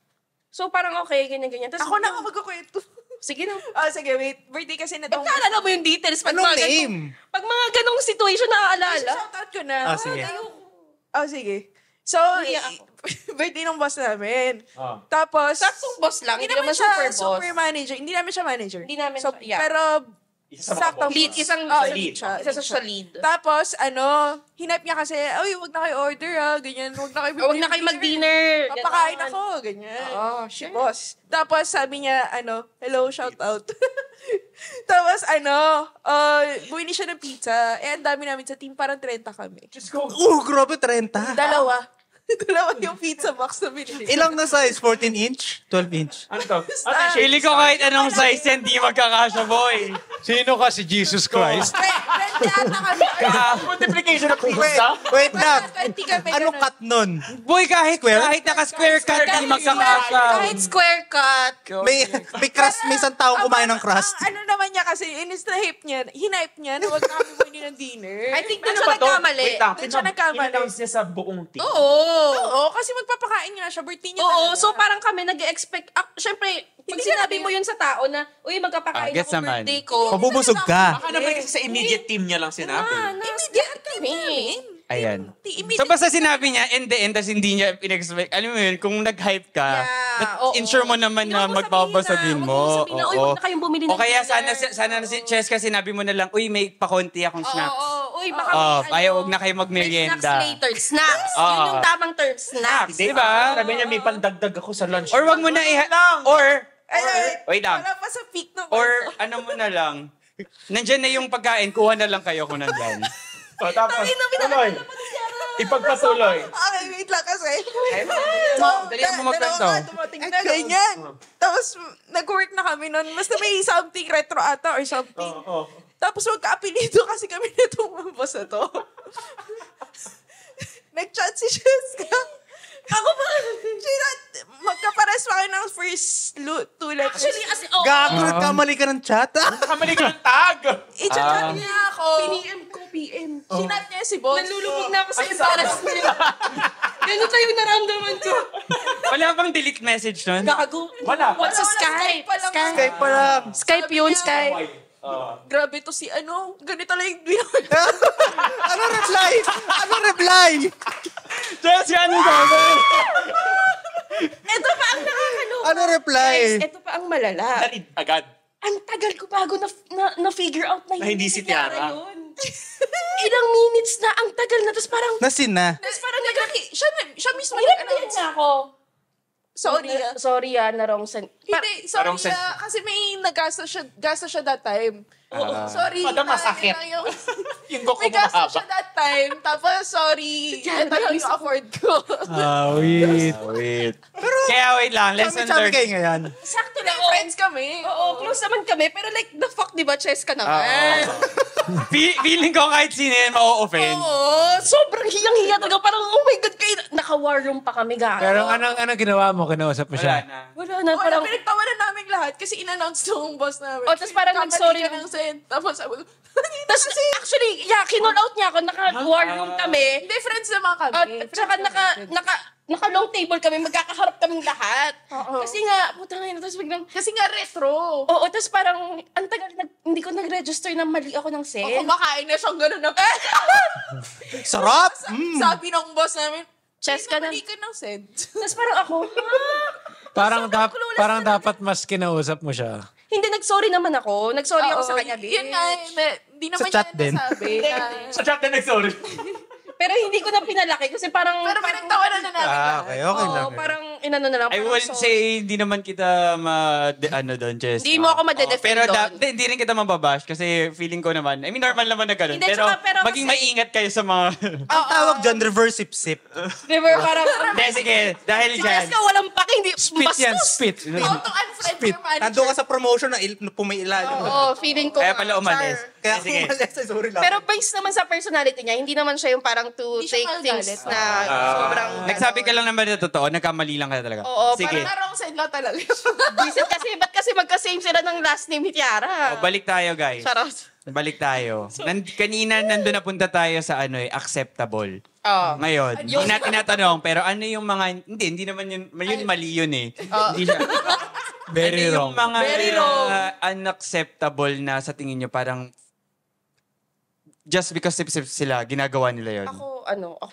so parang okay, ganyan. Tapos Ako na ako magkukwento. sige na. Sige, wait. Birthday kasi na Ba't naalala mo yung details? Pag Anong mga name? Pag mga ganong situation naaalala. Shoutout ko na. Sige. Sige. So, birthday ng boss namin. Tapos, Saktong boss lang, hindi naman siya super boss. super manager. Hindi namin siya manager. Hindi namin so, siya- yeah. Pero, Isa sa mga saktong boss. Lead, isang lead. Isa sa lead. Tapos, hinipe niya kasi, wag na kayo order ganyan. Wag na kayo Huwag na kayo mag-dinner. Papakain Ganon. ako, ganyan. Oo, Si sure. boss. Tapos, sabi niya, hello, shout out. Tapos, bumili siya ng pizza. Ang dami namin sa team, parang 30 kami. Just go. Grabe, 30. Dalawa yung pizza box na binili. Ilang na size? 14 inch? 12 inch? Ano to? Pili ko kahit anong size yan, di magkakasya, boy. Sino ka si Jesus Christ? 20 ata kami. Multiplication of pizza? Wait lang. 20 kami. Anong cut nun? Boy, kahit naka-square cut, di magkakasya. Kahit square cut. May crust, may isang taong kumain ng crust. Ano naman niya kasi, hinipe niya na wag na kami bumili ng dinner. I think doon Ano siya ba to? nagkamali. Wait lang. Doon siya nagkamali. In-announce niya sa buong team. Oo, kasi magpapakain nga siya. Birthday niya Oo, talaga. so parang kami nag-expect, syempre, pag Hindi sinabi namin- mo yun sa tao na, uy, magkapakain gets ako naman. birthday ko. Mabubusog ka. Baka naman kasi sa immediate team niya lang sinabi. Immediate kami. Ayan. Immediate- So basta sinabi niya, in the end, tas hindi niya in-expect. Alam mo yun, kung nag-hype ka, oo. ensure mo naman na Huwag mo magpapasabihin sabihin na, mo. huwag mo sabihin na, uy, huwag na kayong bumili ng O kaya dinner. sana si Cheska sinabi mo na lang, uy, may pakonti akong snacks. Oo, uy, baka Ayaw, huwag na kayo may magmerienda. snacks later. Snacks. Yun yung tamang term, snacks. Di Diba? Sabi niya, may pandagdag ako sa lunch. Or wag mo na wait lang. Wala pa sa peak ng Or ano mo na lang, nandyan na yung pagkain, kuha na lang kayo kung nandyan. Tapos, tuloy. Ipagpatuloy. Okay, wait lang kasi. Dali mo magkwento. Dumating na, ganyan. Tapos, nag-work na kami nun. Basta may something retro ata or something. Tapos, magka-apelido kasi kami nitong boss na to. Nag-chat si Cheska. Ako ba? Magkapares pa kayo ng first two letters. Actually, Gago, nagkamali ka ng chat. Kamali ka ng tag. I-chat niya ako. PM. Sinat niya si boss. Nalulubog na ako sa embarrassment. Ganun tayo naramdaman ko. Wala bang delete message nun? Gago. Wala. What's sa Skype? Skype pa lang. Skype yun, Skype. Grabe to si ganito lang yung Ano reply? Ano reply? Just yan yung sabi. Ito pa ang nakakaloka. Ano reply? Guys, ito pa ang malala. Dali agad. Ang tagal ko bago na-figure out na Na hindi si Tiara. yun. Ilang minutes na, ang tagal na. Tapos parang, Nasin na. Tapos parang siya mismo nag-announce na ako. Sorry Sorry na wrong send. Hindi, sorry parang sen- kasi may naggastos siya that time. Sorry. Madam, masakit. Yung goko May mo gastos mahaba. siya that time. Tapos, sorry. Ito lang yung afford ko. Wait. Wait. Pero Kaya wait lang, lesson Chami-chami learned. kayo ngayon. Sakto lang. Friends kami. Oo, close naman kami. Pero like, the fuck, di ba, chess ka naman? Feeling ko kahit sino yan, ma-offend. Oo, sobrang hiyang-hiya talaga. Parang, oh my God, kayo, naka-war room pa kami, gago. Pero anong ginawa mo? Kinausap mo Wala siya? na. Wala na, Wala, parang, pinagtawanan namin lahat kasi in-announce nung boss namin. Oh, tapos parang Kamali nag-sorry ka na. ng send. Tapos sabi ko, tapos actually, yeah, kinall out niya ako, naka-war room kami. hindi, friends naman kami. At saka naka-long table kami, magkakaharap kaming lahat. Kasi nga, puta ngayon, tapos biglang, Kasi nga retro. oo, tapos parang, ang tagal, hindi ko nag-register na mali ako ng O, send. kumakain na siyang gano'n na. Sarap! Sabi ng boss namin, Chess ka na. mali ka ng send. Tapos parang ako, Parang dapat mas kinausap mo siya. hindi, nag-sorry naman ako. Nag-sorry ako sa kanya, bitch. Yun nga, hindi naman Sa chat niya din. nasabi. Sa chat na nag-sorry. Pero hindi ko na pinalaki kasi parang... Pero pinagtawanan na namin. Okay lang. Oo, parang inano na lang. I parang wouldn't sorry. say hindi naman kita doon, Jess. Hindi mo ako madedefend Pero doon. hindi rin kita mababash kasi feeling ko naman, I mean, normal naman na ganun. Hindi, Pero, pero maging kasi- maingat kayo sa mga... Ang tawag dyan, reverse sip-sip. Diba, parang... Hindi, sige. Dahil Si dyan. Jessica, walang pake, hindi... Spit yan, bastos. spit. How to unfriend your manager. Nandun ka sa promotion na pumiilalim. Oo, feeling ko. Kaya pala umalis. Kaya Sige. umalis, sorry lang. Pero based naman sa personality niya, hindi naman siya yung parang to Hindi siya take magalit. things na sobrang... Nagsabi ka lang naman na totoo, nagkamali lang ka talaga. Oo, Sige. Parang wrong side lang talaga. Visit kasi, ba't kasi magka-same sila ng last name ni Tiara? Balik tayo, guys. Charot. Balik tayo. Kanina nandun napunta tayo sa acceptable. Oo. Ngayon, hindi natin tinatanong, pero ano yung mga, hindi naman yun mali yun eh. Hindi siya. Very ano wrong. yung mga Very wrong. unacceptable na sa tingin nyo parang just because sip-sip sila, ginagawa nila yun? Ako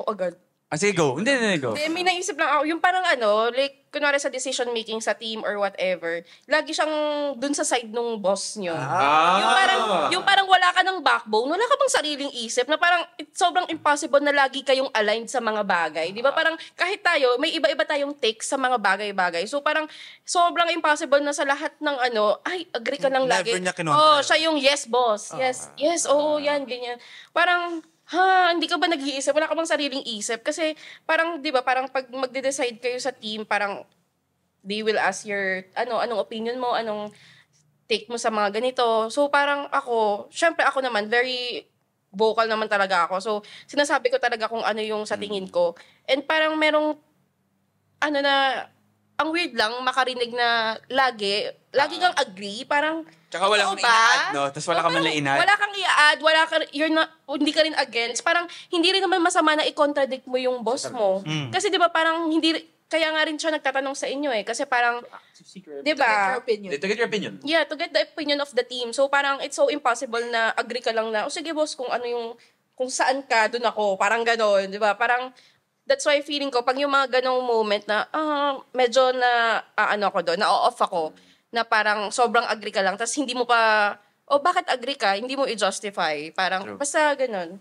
agad. Sige, go. Hindi, go. May naisip lang ako, yung parang like, kunwari sa decision making sa team or whatever, lagi siyang dun sa side nung boss nyo. Yung parang wala ka ng backbone, wala ka bang sariling isip na parang sobrang impossible na lagi kayong aligned sa mga bagay. Di ba? Parang kahit tayo, may iba-iba tayong take sa mga bagay-bagay. So parang sobrang impossible na sa lahat ng ay, agree ka lang lagi. Never niya kinontra. Siya yung yes, boss. Yes, oo, yan, ganyan. Parang, hindi ka ba nag-iisip? Wala ka bang sariling isip? Kasi parang, di ba, parang pag magde-decide kayo sa team, parang they will ask your, anong opinion mo, anong take mo sa mga ganito. So parang ako, syempre ako naman, very vocal naman talaga ako. So sinasabi ko talaga kung ano yung sa tingin ko. And parang merong, ang weird lang, makarinig na lagi kang agree, parang, Tsaka wala kang totoo ba? i-add, no? Tapos wala kang Parang i-add. Wala kang i-add, hindi ka rin against. Parang hindi rin naman masama na i-contradict mo yung boss mo. Kasi 'di ba parang kaya nga rin siya nagtatanong sa inyo eh kasi parang 'di ba? Your opinion. To get your opinion. Yeah, to get the opinion of the team. So parang it's so impossible na agree ka lang na, sige boss, kung saan ka, doon ako. Parang gano'n, 'di ba? Parang that's why feeling ko pag yung mga ganong moment na medyo na ako doon, na-off ako na parang sobrang agree ka lang tapos hindi mo pa bakit agree ka? Hindi mo i-justify. Parang basta gano'n.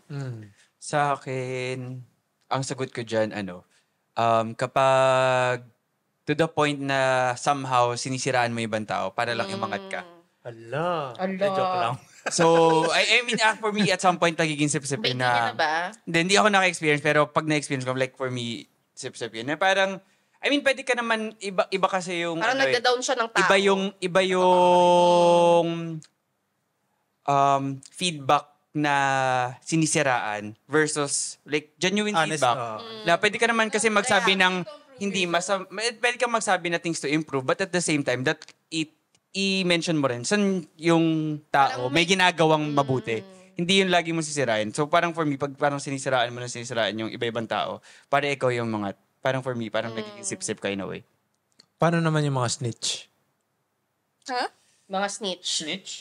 Sa akin, ang sagot ko dyan, kapag to the point na somehow sinisiraan mo ibang tao para lang imangat ka. Ala. Ala. Joke lang. So, I mean, for me, at some point, nagiging sip-sip Bait yun niya na ba? Hindi ako naka-experience, pero pag na-experience ko, like for me, sip-sip yun. Na parang, I mean, pwede ka naman, iba kasi yung, Parang nagda-down siya ng tao. iba yung feedback na sinisiraan versus like genuine Honest, feedback. Na pwede ka naman kasi magsabi ng hindi pwede kang magsabi na things to improve but at the same time that i-mention mo rin saan yung tao may ginagawang mabuti. Hindi yun lagi mo sisirain. So parang for me, pag parang sinisiraan yung iba-ibang tao, para ikaw yung mga, parang for me, parang nagiging sip-sip ka in a way. Paano naman yung mga snitch? Mga snitch. Snitch?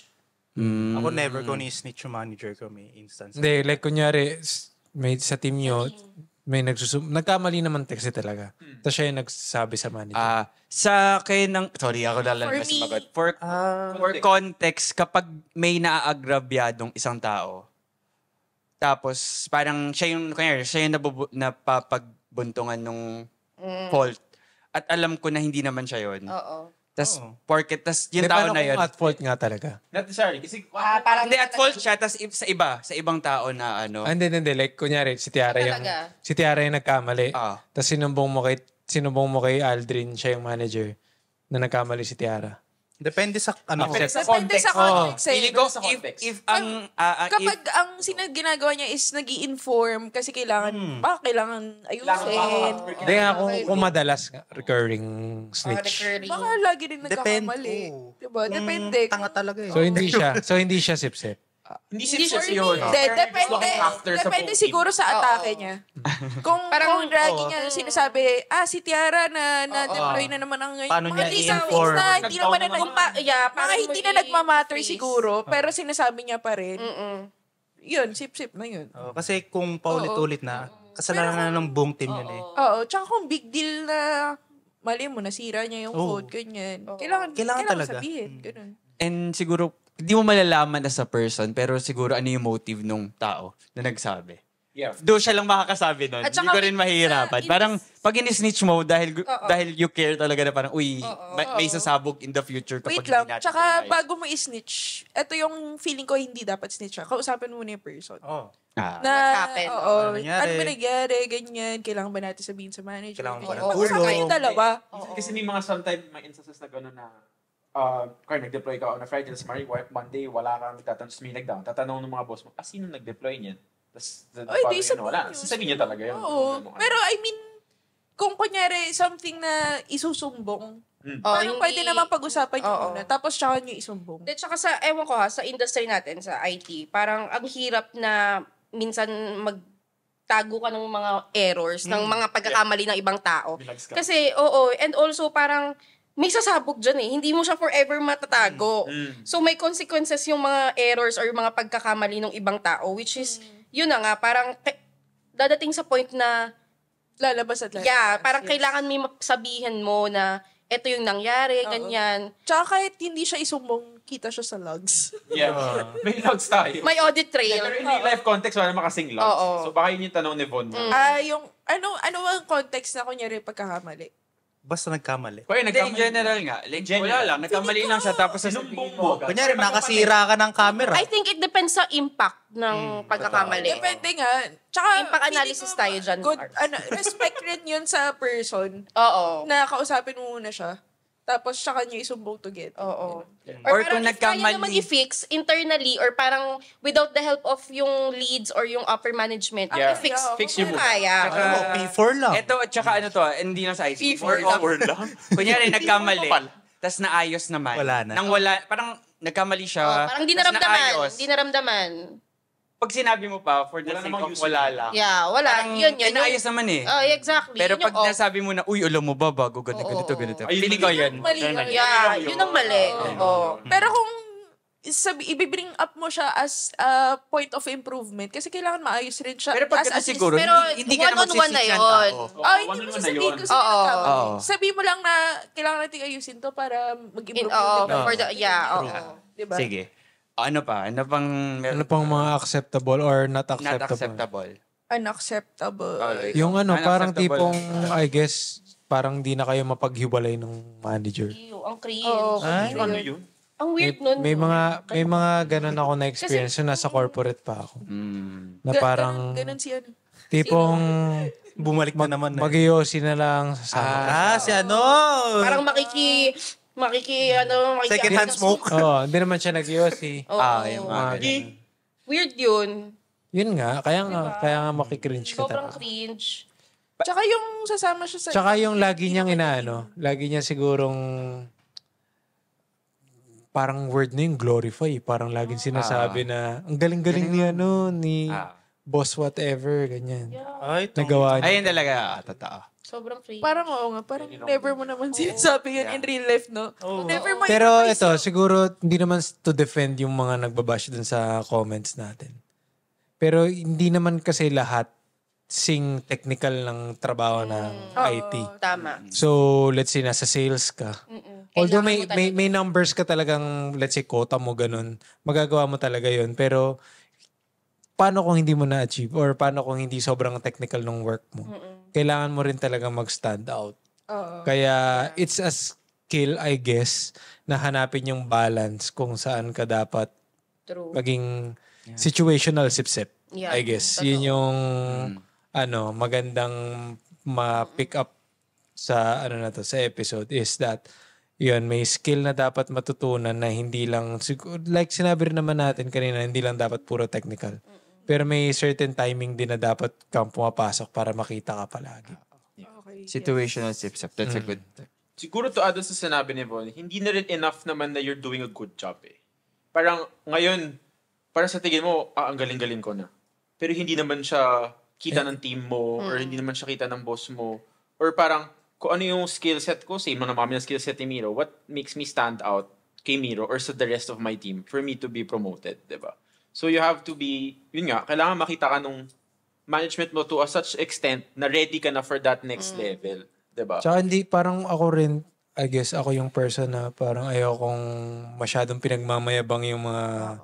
Ako never ko ni-snitch yung manager ko. May instance. Hindi, like kunyari, may sa team nyo, may nagkamali naman kasi talaga. Tapos siya yung nagsasabi sa manager. Sa akin sorry ako na lang mas magot. For context, kapag may naaagrabyadong isang tao, tapos parang siya yung napapagbuntungan nung fault. At alam ko na hindi naman siya yun. Oo. Tas yung tao na yun. At fault nga talaga. Not necessarily. Kasi, Parang Hindi, at fault siya, tas sa ibang tao na Hindi. Like, kunyari, si Tiara Talaga? yung nagkamali. Tapos sinumbong mo sinubong mo kay Aldrin, siya yung manager, na nagkamali si Tiara? Depende sa Depende sa context eh. Feeling ko, Sa context. if ang... Kapag ang ginagawa niya is nag-i-inform kasi kailangan ayusin. Hindi nga, kung madalas nga, recurring snitch. Recurring. Baka lagi rin nagkakamali. Diba? Depende. Tanga talaga eh. So hindi siya sip-sip. Hindi Hindi sip-sip sure. yun. Hindi, Looking after sa depende buong siguro sa atake niya. Kung Parang, lagi niya sinasabi, si Tiara na-deploy na naman ang ngayon. Paano Mga niya things i-inform? na hindi naman na mga parang hindi na may nagmamatter face. siguro, pero sinasabi niya pa rin. Yun, sip-sip na yun. Kasi kung paulit-ulit na, kasalanan ng buong team yun eh. Oo, tsaka kung big deal na mali mo, nasira niya yung code, ganyan. Kailangan talaga. sabihin, ganun. And siguro, hindi mo malalaman as a person, pero siguro ano yung motive nung tao na nagsabi. Yeah. Doon siya lang makakasabi nun. At Hindi saka ko rin mahihirapan. Parang pag in-snitch mo, dahil you care talaga na parang, may sasabog in the future kapag Wait lang, hindi natin tsaka pinayos. bago mo i-snitch, ito yung feeling ko hindi dapat snitch siya. Kausapin mo muna yung person. Ah. Na, What happened? ano nangyari? ba nangyari, ganyan, kailangan ba natin sabihin sa manager? Kailangan ba Ganyan. ng Mag-usap tulong? kayong dalawa. Kasi may mga sometimes may instances na gano'n na kaya nag-deploy ka on a Friday, tapos Monday, wala kang tatanong, tapos may nag-down. Tatanong ng mga boss mo, sino nag-deploy niyan? Tapos, Di sabihin wala. yun. Sasabihin niya talaga yun. Oo. Pero I mean, kung kunyari something na isusumbong, parang pwede naman pag-usapan niyo muna. Tapos tsaka niyo isumbong. At saka ewan ko sa industry natin, sa IT, parang ang hirap na minsan magtago ka ng mga errors, ng mga pagkakamali ng ibang tao. Bilags ka. Kasi, and also parang may sasabog dyan eh. Hindi mo siya forever matatago. So may consequences yung mga errors or yung mga pagkakamali ng ibang tao, which is, yun na nga, parang dadating sa point na, Lalabas at lalabas. parang kailangan may sabihin mo na eto yung nangyari, ganyan. Tsaka kahit hindi siya isumbong, kita siya sa logs. Yeah. May logs tayo. May audit trail. Pero in real life context, wala naman kasing logs. Oo. So baka yun yung tanong ni Von. Yung, ano ang context na kunyari pagkakamali? Basta nagkamali. Kaya Hindi, in general nga. Like, wala lang. Nagkamali lang siya. Tapos sasabihin mo. Kunyari, nakasira ka ng camera. I think it depends sa impact ng pagkakamali. Depende nga. Tsaka, Impact feeling analysis ko, tayo dyan, Good, Ars. respect rin yun sa person Oo. na kausapin mo muna siya. Tapos tsaka niyo isumbong together. Oo. Or parang kung if kaya nagkamali- naman i-fix internally or parang without the help of yung leads or yung upper management, Yeah. fix Fix yung kaya. P4 lang. Ito, at saka ano to, hindi lang sa IT. P4 lang. Kunyari, nagkamali. Tapos naayos naman. Wala na. Nang wala, parang nagkamali siya. Parang di tas naramdaman. naayos. Di naramdaman. Pag sinabi mo pa, for the Wala sake namang of use. wala lang. Yeah, wala. Parang, Yun. naayos naman eh. Exactly. Pero Yun pag yung nasabi mo na, uy, alam mo ba, bago ganito. Ayun, Feeling ko yun. Mali yun. Yeah, yun ang mali. Oo. Pero kung i-bring up mo siya as a point of improvement kasi kailangan maayos rin siya. Pero pag as ganun siguro, Pero hindi ka na one-on-one na magsisik ng yun. tao. hindi One-on-one mo na sasabihin yun. ko sa tao. Oo. Sabihin mo lang na kailangan natin ayusin to para mag-improve. Diba? Sige. Ano pa? Ano pang Ano pang mga acceptable or not not acceptable? acceptable? Unacceptable. Yung parang Unacceptable. tipong, I guess, parang di na kayo mapaghiwalay ng manager. Ew, ang cringe. Oo. Ano yun? Ang weird nun. May mga ganun ako na experience yung nasa corporate pa ako. Na parang Ganun siya. tipong Bumalik na naman. mag-iossi na lang sa Si ano? Parang Second hand smoke. Oo, hindi naman siya nag-iossi. Yung Mga ganun. Weird yun. Yun nga, kaya nga makikringe ka Sobrang talaga. cringe. Tsaka yung sasama siya sa... Tsaka yung lagi niyang lagi niya sigurong parang word na yung glorify. Parang laging sinasabi na ang galing-galing ni boss whatever, ganyan. Ay, Nagawa niya. Ayun talaga, totoo. Sobrang cringe. Parang oo nga, parang never mo naman sinasabi yun in real life, no? Never mo Pero ito, siguro hindi naman to defend yung mga nagbabash dun sa comments natin. Pero hindi naman kasi lahat sing technical ng trabaho ng IT. Tama. So, let's say nasa sales ka. Although Kailangan mo talaga. may numbers ka talagang, let's say quota mo ganun, magagawa mo talaga yun. Pero paano kung hindi mo na-achieve or paano kung hindi sobrang technical ng work mo? Kailangan mo rin talaga mag-stand out. Kaya it's a skill, I guess, na hanapin yung balance kung saan ka dapat True. maging situational sip-sip. Yeah. I guess. Totoo. Yun yung magandang ma-pick up sa sa episode is that yun, may skill na dapat matutunan na hindi lang, like sinabi rin naman natin kanina, hindi lang dapat puro technical. Pero may certain timing din na dapat kang pumapasok para makita ka palagi. Okay, Situational sip-sip. That's a good... Siguro to add sa sinabi ni Von, hindi na rin enough naman na you're doing a good job eh. Parang ngayon, para sa tingin mo, ang galing-galing ko na. Pero hindi naman siya kita ng team mo or hindi naman siya kita ng boss mo. Or parang, kung ano yung skill set ko, same lang naman yung skill set ni Miro, what makes me stand out kay Miro or sa the rest of my team for me to be promoted, diba? So you have to be, yun nga, kailangan makita ka nung management mo to a such extent na ready ka na for that next level, diba? Tsaka hindi, parang ako rin, I guess ako yung person na parang ayokong masyadong pinagmamayabang yung mga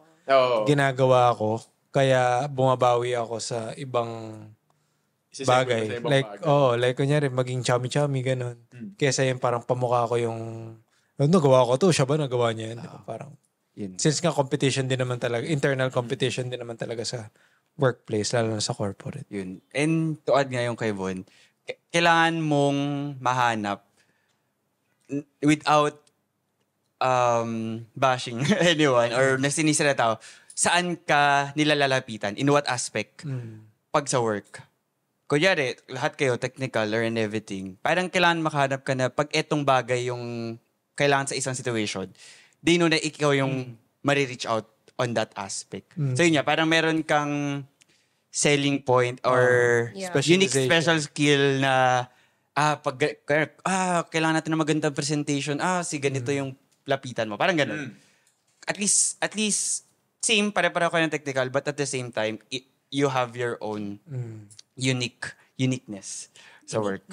ginagawa ko. Kaya bumabawi ako sa ibang bagay. Like kunyari maging chummy-chummy ganun. Kesa yung parang pamukha ko yung nagawa ko to, siya ba nagawa niya yan? Diba? Parang Yun. since nga competition din naman talaga, internal competition din naman talaga sa workplace, lalo na sa corporate. Yun. And to add nga yung kay Von, kailangan mong mahanap without bashing anyone or nasinisira tao, saan ka nilalalapitan? In what aspect? Pag sa work. Kunyari, lahat kayo, technical or and everything, parang kailangan makahanap ka na pag etong bagay yung kailangan sa isang situation, di na ikaw yung marireach out on that aspect. So yun nga, parang meron kang selling point or unique special skill na kailangan natin ng magandang presentation. Ganito yung lapitan mo. Parang ganun. At least same, pare-pareho kayo ng technical, but at the same time, you have your own uniqueness sa work.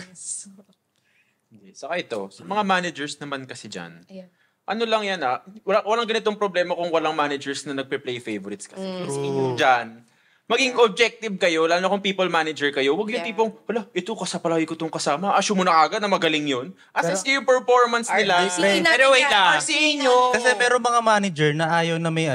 Saka ito, sa mga managers naman kasi dyan, ano lang yan walang ganitong problema kung walang managers na nagpe-play favorites kasi. Kasi inyo dyan, maging objective kayo, lalo kung people manager kayo, huwag yung tipong, ito kasapalagi ko itong kasama, assume mo na agad na magaling yun. Assess yung performance nila. Pero wait lang. Kasi pero mga manager na ayaw na may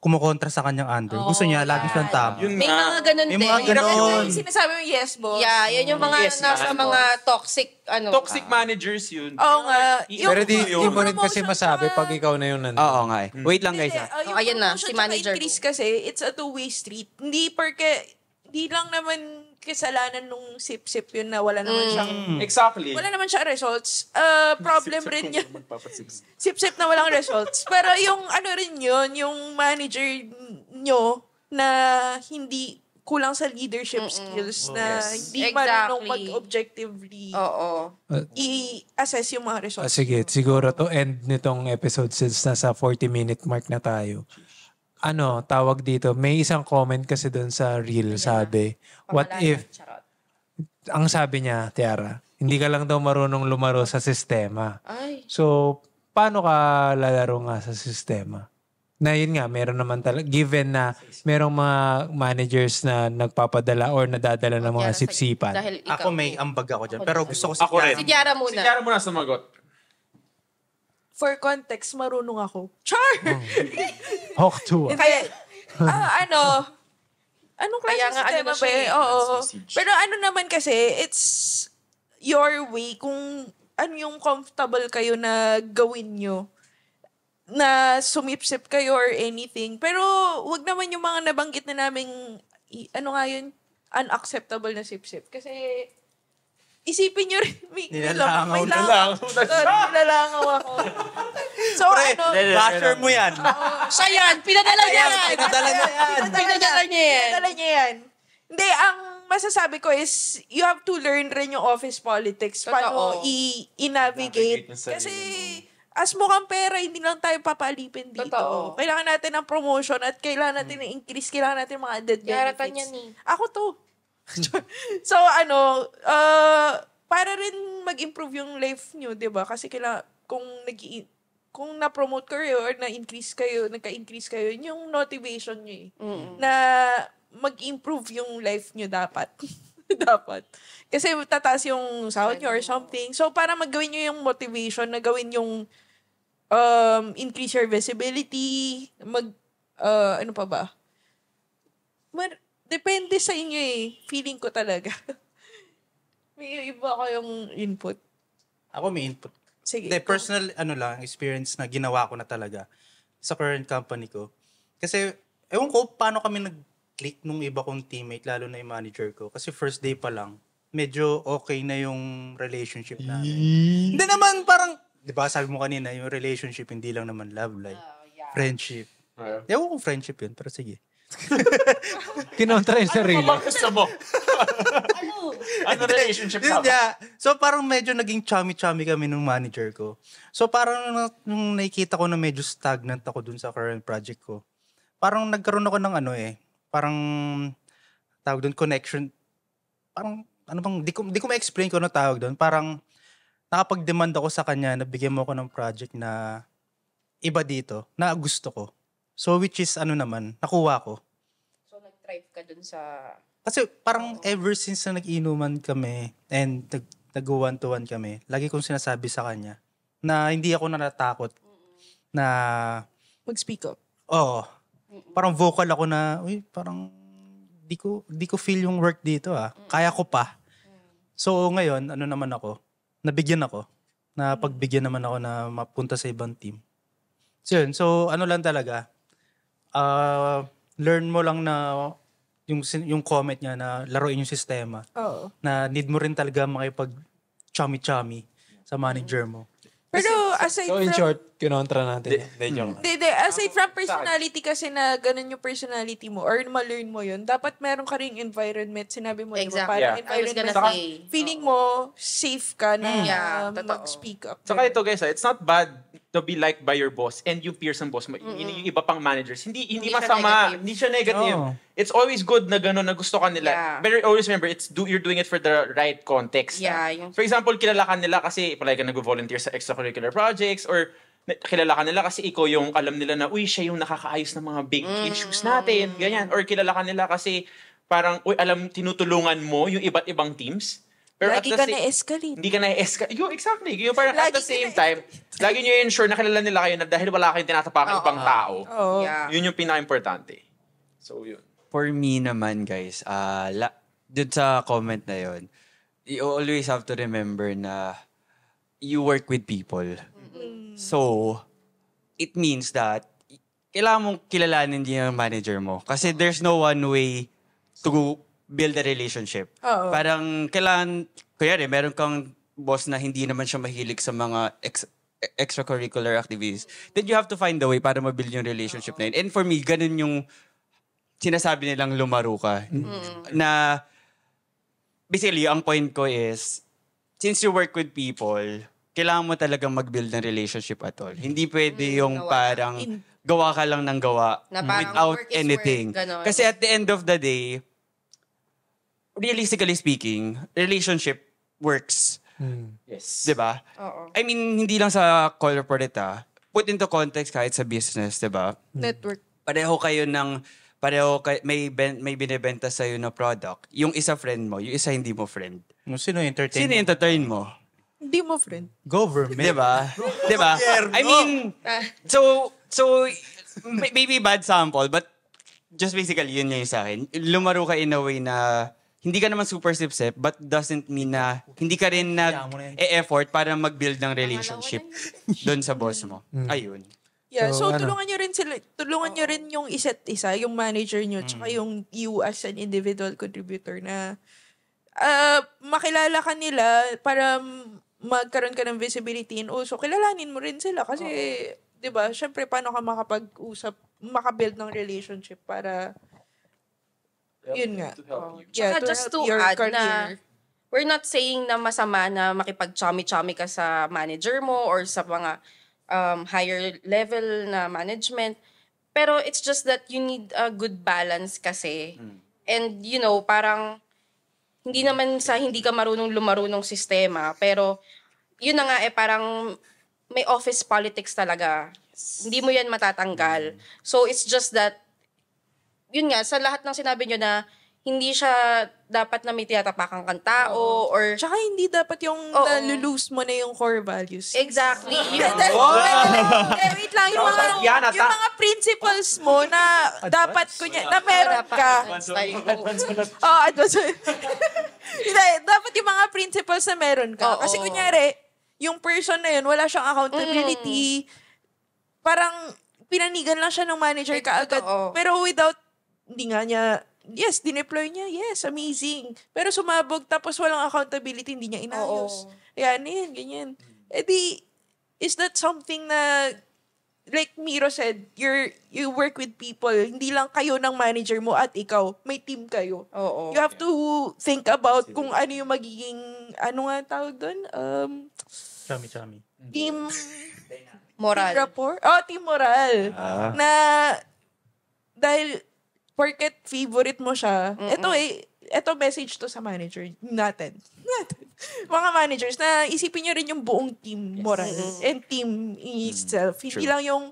kumukontra sa kanyang under. Gusto niya, lagi siyang tama. May mga ganun May din. mga ganun. Yung sinasabi mo, yes, boss. Yeah, yan yung mga Yes, nasa boss. mga toxic, Toxic managers yun. Oo nga. Pero di mo rin kasi promotion masabi na- pag ikaw na yung nandun. Oo nga eh. Wait lang guys. Yung ayan na, promotion si tsaka manager increase ko. kasi, it's a two-way street. Hindi lang naman kasalanan nung sip-sip yun na wala naman siyang Exactly. wala naman siya results. Problem rin yun. Sip-sip na walang results. Pero yung rin yun, yung manager nyo na hindi kulang sa leadership skills na hindi marunong mag-objectively i-assess yung mga results. Sige, siguro to end nitong episode since nasa 40-minute mark na tayo. Tawag dito, may isang comment kasi doon sa reel, sabi, what if, ang sabi niya, Tiara, hindi ka lang daw marunong lumaro sa sistema. So, paano ka lalaro nga sa sistema? Na yun nga, meron naman talaga, given na merong mga managers na nagpapadala or nadadala ng mga sipsipan. Dahil ikaw. Ako may ambag ako dyan. Pero gusto ko Ako rin. Si Tiara muna. Si Tiara muna sumagot. For context, marunong ako. Char! Hawk 2. Kaya, anong klase Kaya nga, sistema siya ba? eh. Oo. Siege. Pero naman kasi, it's your way kung ano yung comfortable kayo na gawin nyo. Na sumipsip kayo or anything. Pero, wag naman yung mga nabanggit na naming, unacceptable na sipsip. Kasi, isipin nyo rin, Nilalangaw na nilalangaw ako. So, Basher mo yan. Siya yan! Pinadala niya yan! Pinadala niya yan. Pinadala niya yan! Pinadala niya yan. Hindi, ang masasabi ko is, you have to learn rin yung office politics. Paano i-navigate. Navigate yung sarili Kasi, mo. as mukhang pera, hindi lang tayo papalipin dito. Totoo. Kailangan natin ng promotion at kailangan natin ng increase, kailangan natin ng mga added Yaratan benefits. yan Ako to. So, para rin mag-improve yung life nyo, di ba? Kasi kung na-promote kayo or na-increase kayo, nagka-increase kayo, yun yung motivation nyo eh. Na mag-improve yung life nyo dapat. Dapat. Kasi tataas yung sahod nyo or something. So, para magawin nyo yung motivation na gawin yung increase your visibility, ano pa ba? Depende sa inyo eh. Feeling ko talaga. May iba kayong input. Ako may input. Sige. Hindi, personal experience na ginawa ko na talaga sa current company ko. Kasi, ewan ko paano kami nag-click nung iba kong teammate, lalo na yung manager ko. Kasi first day pa lang, medyo okay na yung relationship namin. Hindi naman parang, di ba sabi mo kanina, yung relationship hindi lang naman love life. Friendship. Ewan kong friendship yun, pero sige. Kinontra yung sarili. Gusto mo? Ano relationship Yun na? nga. So parang medyo naging chummy-chummy kami nung manager ko. So parang nung nakikita ko na medyo stagnant ako dun sa current project ko, parang nagkaroon ako ng parang tawag dun connection. Parang di ko ma-explain kung ano tawag dun. Parang nakapag-demand ako sa kanya na bigyan mo ako ng project na iba dito, na gusto ko. So which is nakuha ko. So nag-thrive ka dun sa... Kasi parang ever since na nag-inuman kami and nag-one-to-one kami, lagi kong sinasabi sa kanya na hindi ako natatakot na Mag-speak up. Oo. Parang vocal ako na, parang di ko feel yung work dito Kaya ko pa. So ngayon, nabigyan ako. Pagbigyan naman ako na mapunta sa ibang team. So yun, lang talaga. Learn mo lang na yung comment niya na laruin yung sistema. Oo. Na need mo rin talaga makipag chummy-chummy sa manager mo. Pero aside So in from... short, kinontra natin. Joke lang. Hindi. Aside from personality kasi na ganun yung personality mo or ma-learn mo yun, dapat meron ka ring environment. Sinabi mo, Exactly. diba? Parang Yeah. I was gonna environment. say. Feeling mo, safe ka na Yeah, totoo. mag-speak up. Saka ito guys, it's not bad to be liked by your boss and yung peers ng boss mo, yung iba pang managers. Hindi Hindi siya masama, negative. hindi siya negative. Oh. It's always good na gano'n na gusto ka nila. Yeah. But always remember, you're doing it for the right context. Yeah, yung- For example, kilala ka nila kasi palagi ka nag-volunteer sa extracurricular projects or kilala ka nila kasi ikaw yung alam nila na, siya yung nakakaayos ng mga big issues natin, ganyan. Or kilala ka nila kasi parang, tinutulungan mo yung iba't ibang teams. Pero Lagi ka na-escalate. Hindi ka na-escalate. Exactly. Yung parang at Lagi the same ka time, lagi nyo ensure na kilala nila kayo na dahil wala kayong tinatapakang ibang tao. Oo. Yeah. Yun yung pinaka-importante. So, yun. For me naman, guys, dun sa comment na yun, you always have to remember na you work with people. So, it means that kailangan mong kilalanin din yung manager mo. Kasi there's no one way to build a relationship. Oo. Parang kailangan, kunyari, meron kang boss na hindi naman siya mahilig sa mga extracurricular activities. Then you have to find a way para ma-build yung relationship na yun. And for me, ganun yung sinasabi nilang lumaro ka. Na, basically, ang point ko is, since you work with people, kailangan mo talagang mag-build ng relationship at all. Hindi pwede yung gawa. parang gawa ka lang ng gawa Na parang without work is anything. work, ganon. Kasi at the end of the day, realistically speaking, relationship works. Yes. Diba? Oo. I mean, hindi lang sa corporate Put into context kahit sa business, diba? Network. May binibenta sa'yo na product. Yung isa friend mo, yung isa hindi mo friend. Sino entertain? Sino entertain mo? Hindi mo, friend. Government. Diba? Diba? I mean, so, maybe bad sample, but just basically, yun yung sa akin. Lumaro ka in a way na hindi ka naman super sip-sip, but doesn't mean na hindi ka rin nag-e-effort para mag-build ng relationship doon sa boss mo. Ayun. Yeah, so, So, tulungan nyo rin yung isa't isa, yung manager nyo, tsaka yung you as an individual contributor na makilala ka nila para magkaroon ka ng visibility and also kilalanin mo rin sila kasi, di ba, syempre, paano ka makapag-usap, makabuild ng relationship para, yun nga. To help you. Yeah, Tsaka to just help to your add career. na we're not saying na masama na makipag-chummy-chummy ka sa manager mo or sa mga higher level na management. Pero it's just that you need a good balance kasi. And parang hindi naman sa hindi ka marunong lumaro ng sistema. Pero yun na nga parang may office politics talaga. Hindi mo yan matatanggal. So it's just that yun nga, sa lahat ng sinabi nyo na hindi siya dapat na may tinatapakang kang tao or... Tsaka hindi dapat yung nalulose mo na yung core values. Exactly. Wait lang, yung Yan, mga principles mo na dapat, na meron ka. Advance. Hindi, dapat yung mga principles na meron ka. Oo. Kasi kunyari, yung person na yun, wala siyang accountability. Parang pinanigan lang siya ng manager kaagad. Totoo. Pero without, hindi nga niya, yes, dineploy niya, yes, amazing. Pero sumabog, tapos walang accountability, hindi niya inayos. Yan, ganyan. Eh di, is that something na, like Miro said, you work with people. Hindi lang kayo ng manager mo at ikaw. May team kayo. Oo. You have to think about kung ano yung magiging, ano nga tawag doon? Chami-chami. Team Moral. rapport? Team moral. Na, dahil, porket favorite mo siya, ito message to sa manager natin. Mga managers na isipin nyo rin yung buong team moral and team itself. Hindi lang yung,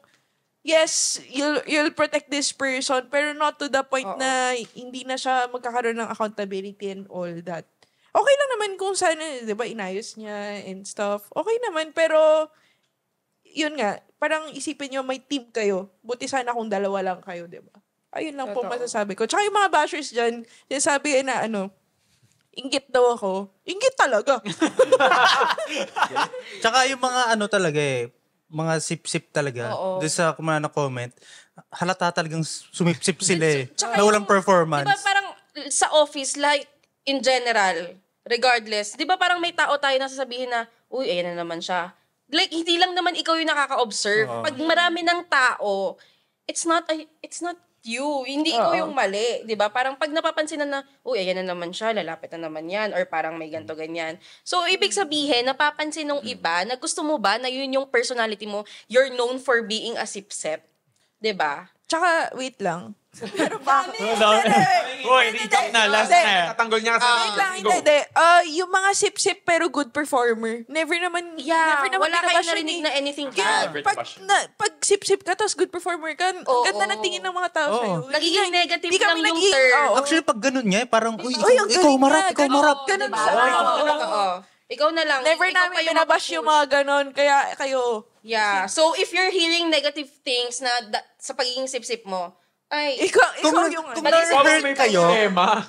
yes, you'll protect this person, pero not to the point na hindi na siya magkakaroon ng accountability and all that. Okay lang naman kung sana, di ba, inayos niya and stuff. Okay naman, pero yun nga, parang isipin nyo may team kayo. Buti sana kung dalawa lang kayo, di ba? Ayun lang po masasabi ko. Tsaka yung mga bashers dyan, sinasabi na inggit daw ako. Inggit talaga. Tsaka yung mga talaga mga sip-sip talaga. Doon sa kumana na comment, halata talagang sumipsip sila Tsaka na walang performance. Diba parang sa office, like, in general, regardless, di ba parang may tao tayo na sasabihin na, uy, ayan na naman siya. Like, hindi lang naman ikaw yung nakaka-observe. Pag marami ng tao, it's not you. Hindi ikaw yung mali. Di ba? Parang pag napapansin na, uy, ayan na naman siya, lalapit na naman yan, or parang may ganto ganyan. So, ibig sabihin, napapansin ng iba na gusto mo ba na yun yung personality mo, you're known for being a sip-sip. Di ba? Tsaka, wait lang. Pero bakit? Uy, recap na. Last na. Tatanggol niya kasi. Wait lang, hindi. Yung mga sip-sip pero good performer, never naman Yeah, never naman wala kayo binabash yun narinig eh. na anything Kaya, bad. pag sip-sip ka, tapos good performer ka, ang ganda ng tingin ng mga tao sa'yo. Nagiging negative Di lang kami yung naging- term. oo. Actually, pag ganun niya, parang, uy, ang ikaw galing marap, niya, ikaw marap. Ganun Diba? siya. Oo. Ikaw na lang. Never Ikaw namin pa yung binabash yung mga ganon, kaya kayo, Yeah. So, if you're hearing negative things na sa pagiging sip-sip mo, ay, ikaw yung kung Mali- na-hurt kayo,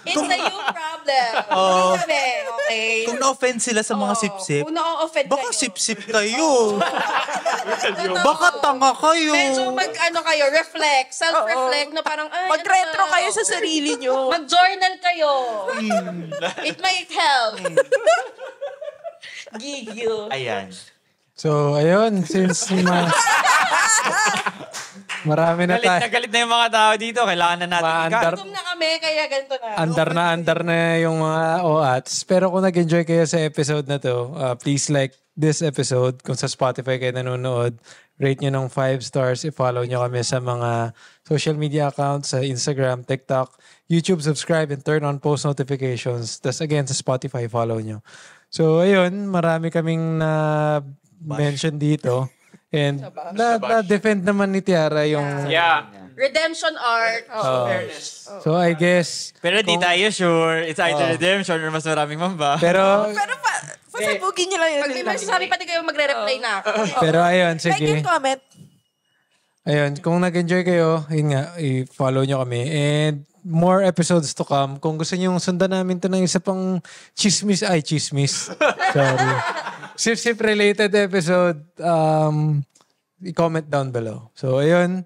it's a you problem. Sabi, okay? kung na-offend sila sa mga sip-sip, Kung na-offend baka kayo. sip-sip kayo. Baka tanga kayo. Medyo kayo, reflect, self-reflect na parang, ay, mag-retro ano, kayo sa sarili nyo. Mag-journal kayo. It might help. Gig you. Ayan. So, ayun, since marami na tayo. Galit na yung mga tao dito. Kailangan na natin Maandar- Gutom na kami, kaya ganito na. Andar na yung mga OATs. Pero kung nag-enjoy kayo sa episode na to, please like this episode. Kung sa Spotify kayo nanonood, rate nyo ng 5 stars. I-follow nyo kami sa mga social media accounts, sa Instagram, TikTok, YouTube, subscribe, and turn on post notifications. Tapos again, sa Spotify, follow nyo. So, ayun, marami kaming na-mention dito. And na-defend naman ni Tiara yung... Yeah. Redemption arc. So, I guess... Pero di tayo sure. It's either redemption or mas maraming mamba. Pero Pasabugin nyo lang yun. Pag may masasabi pati kayo, magre-reply na ako. pero ayun, Like sige. and comment. Ayun, kung nag-enjoy kayo, yun nga, i-follow nyo kami. And more episodes to come. Kung gusto nyo sundan namin to ng isa pang chismis. Sorry. Sip-sip related episode, i-comment down below. So, ayun.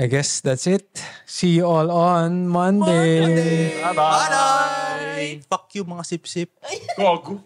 I guess that's it. See you all on Monday. Bye-bye. Fuck you, mga sip-sip. Gogo.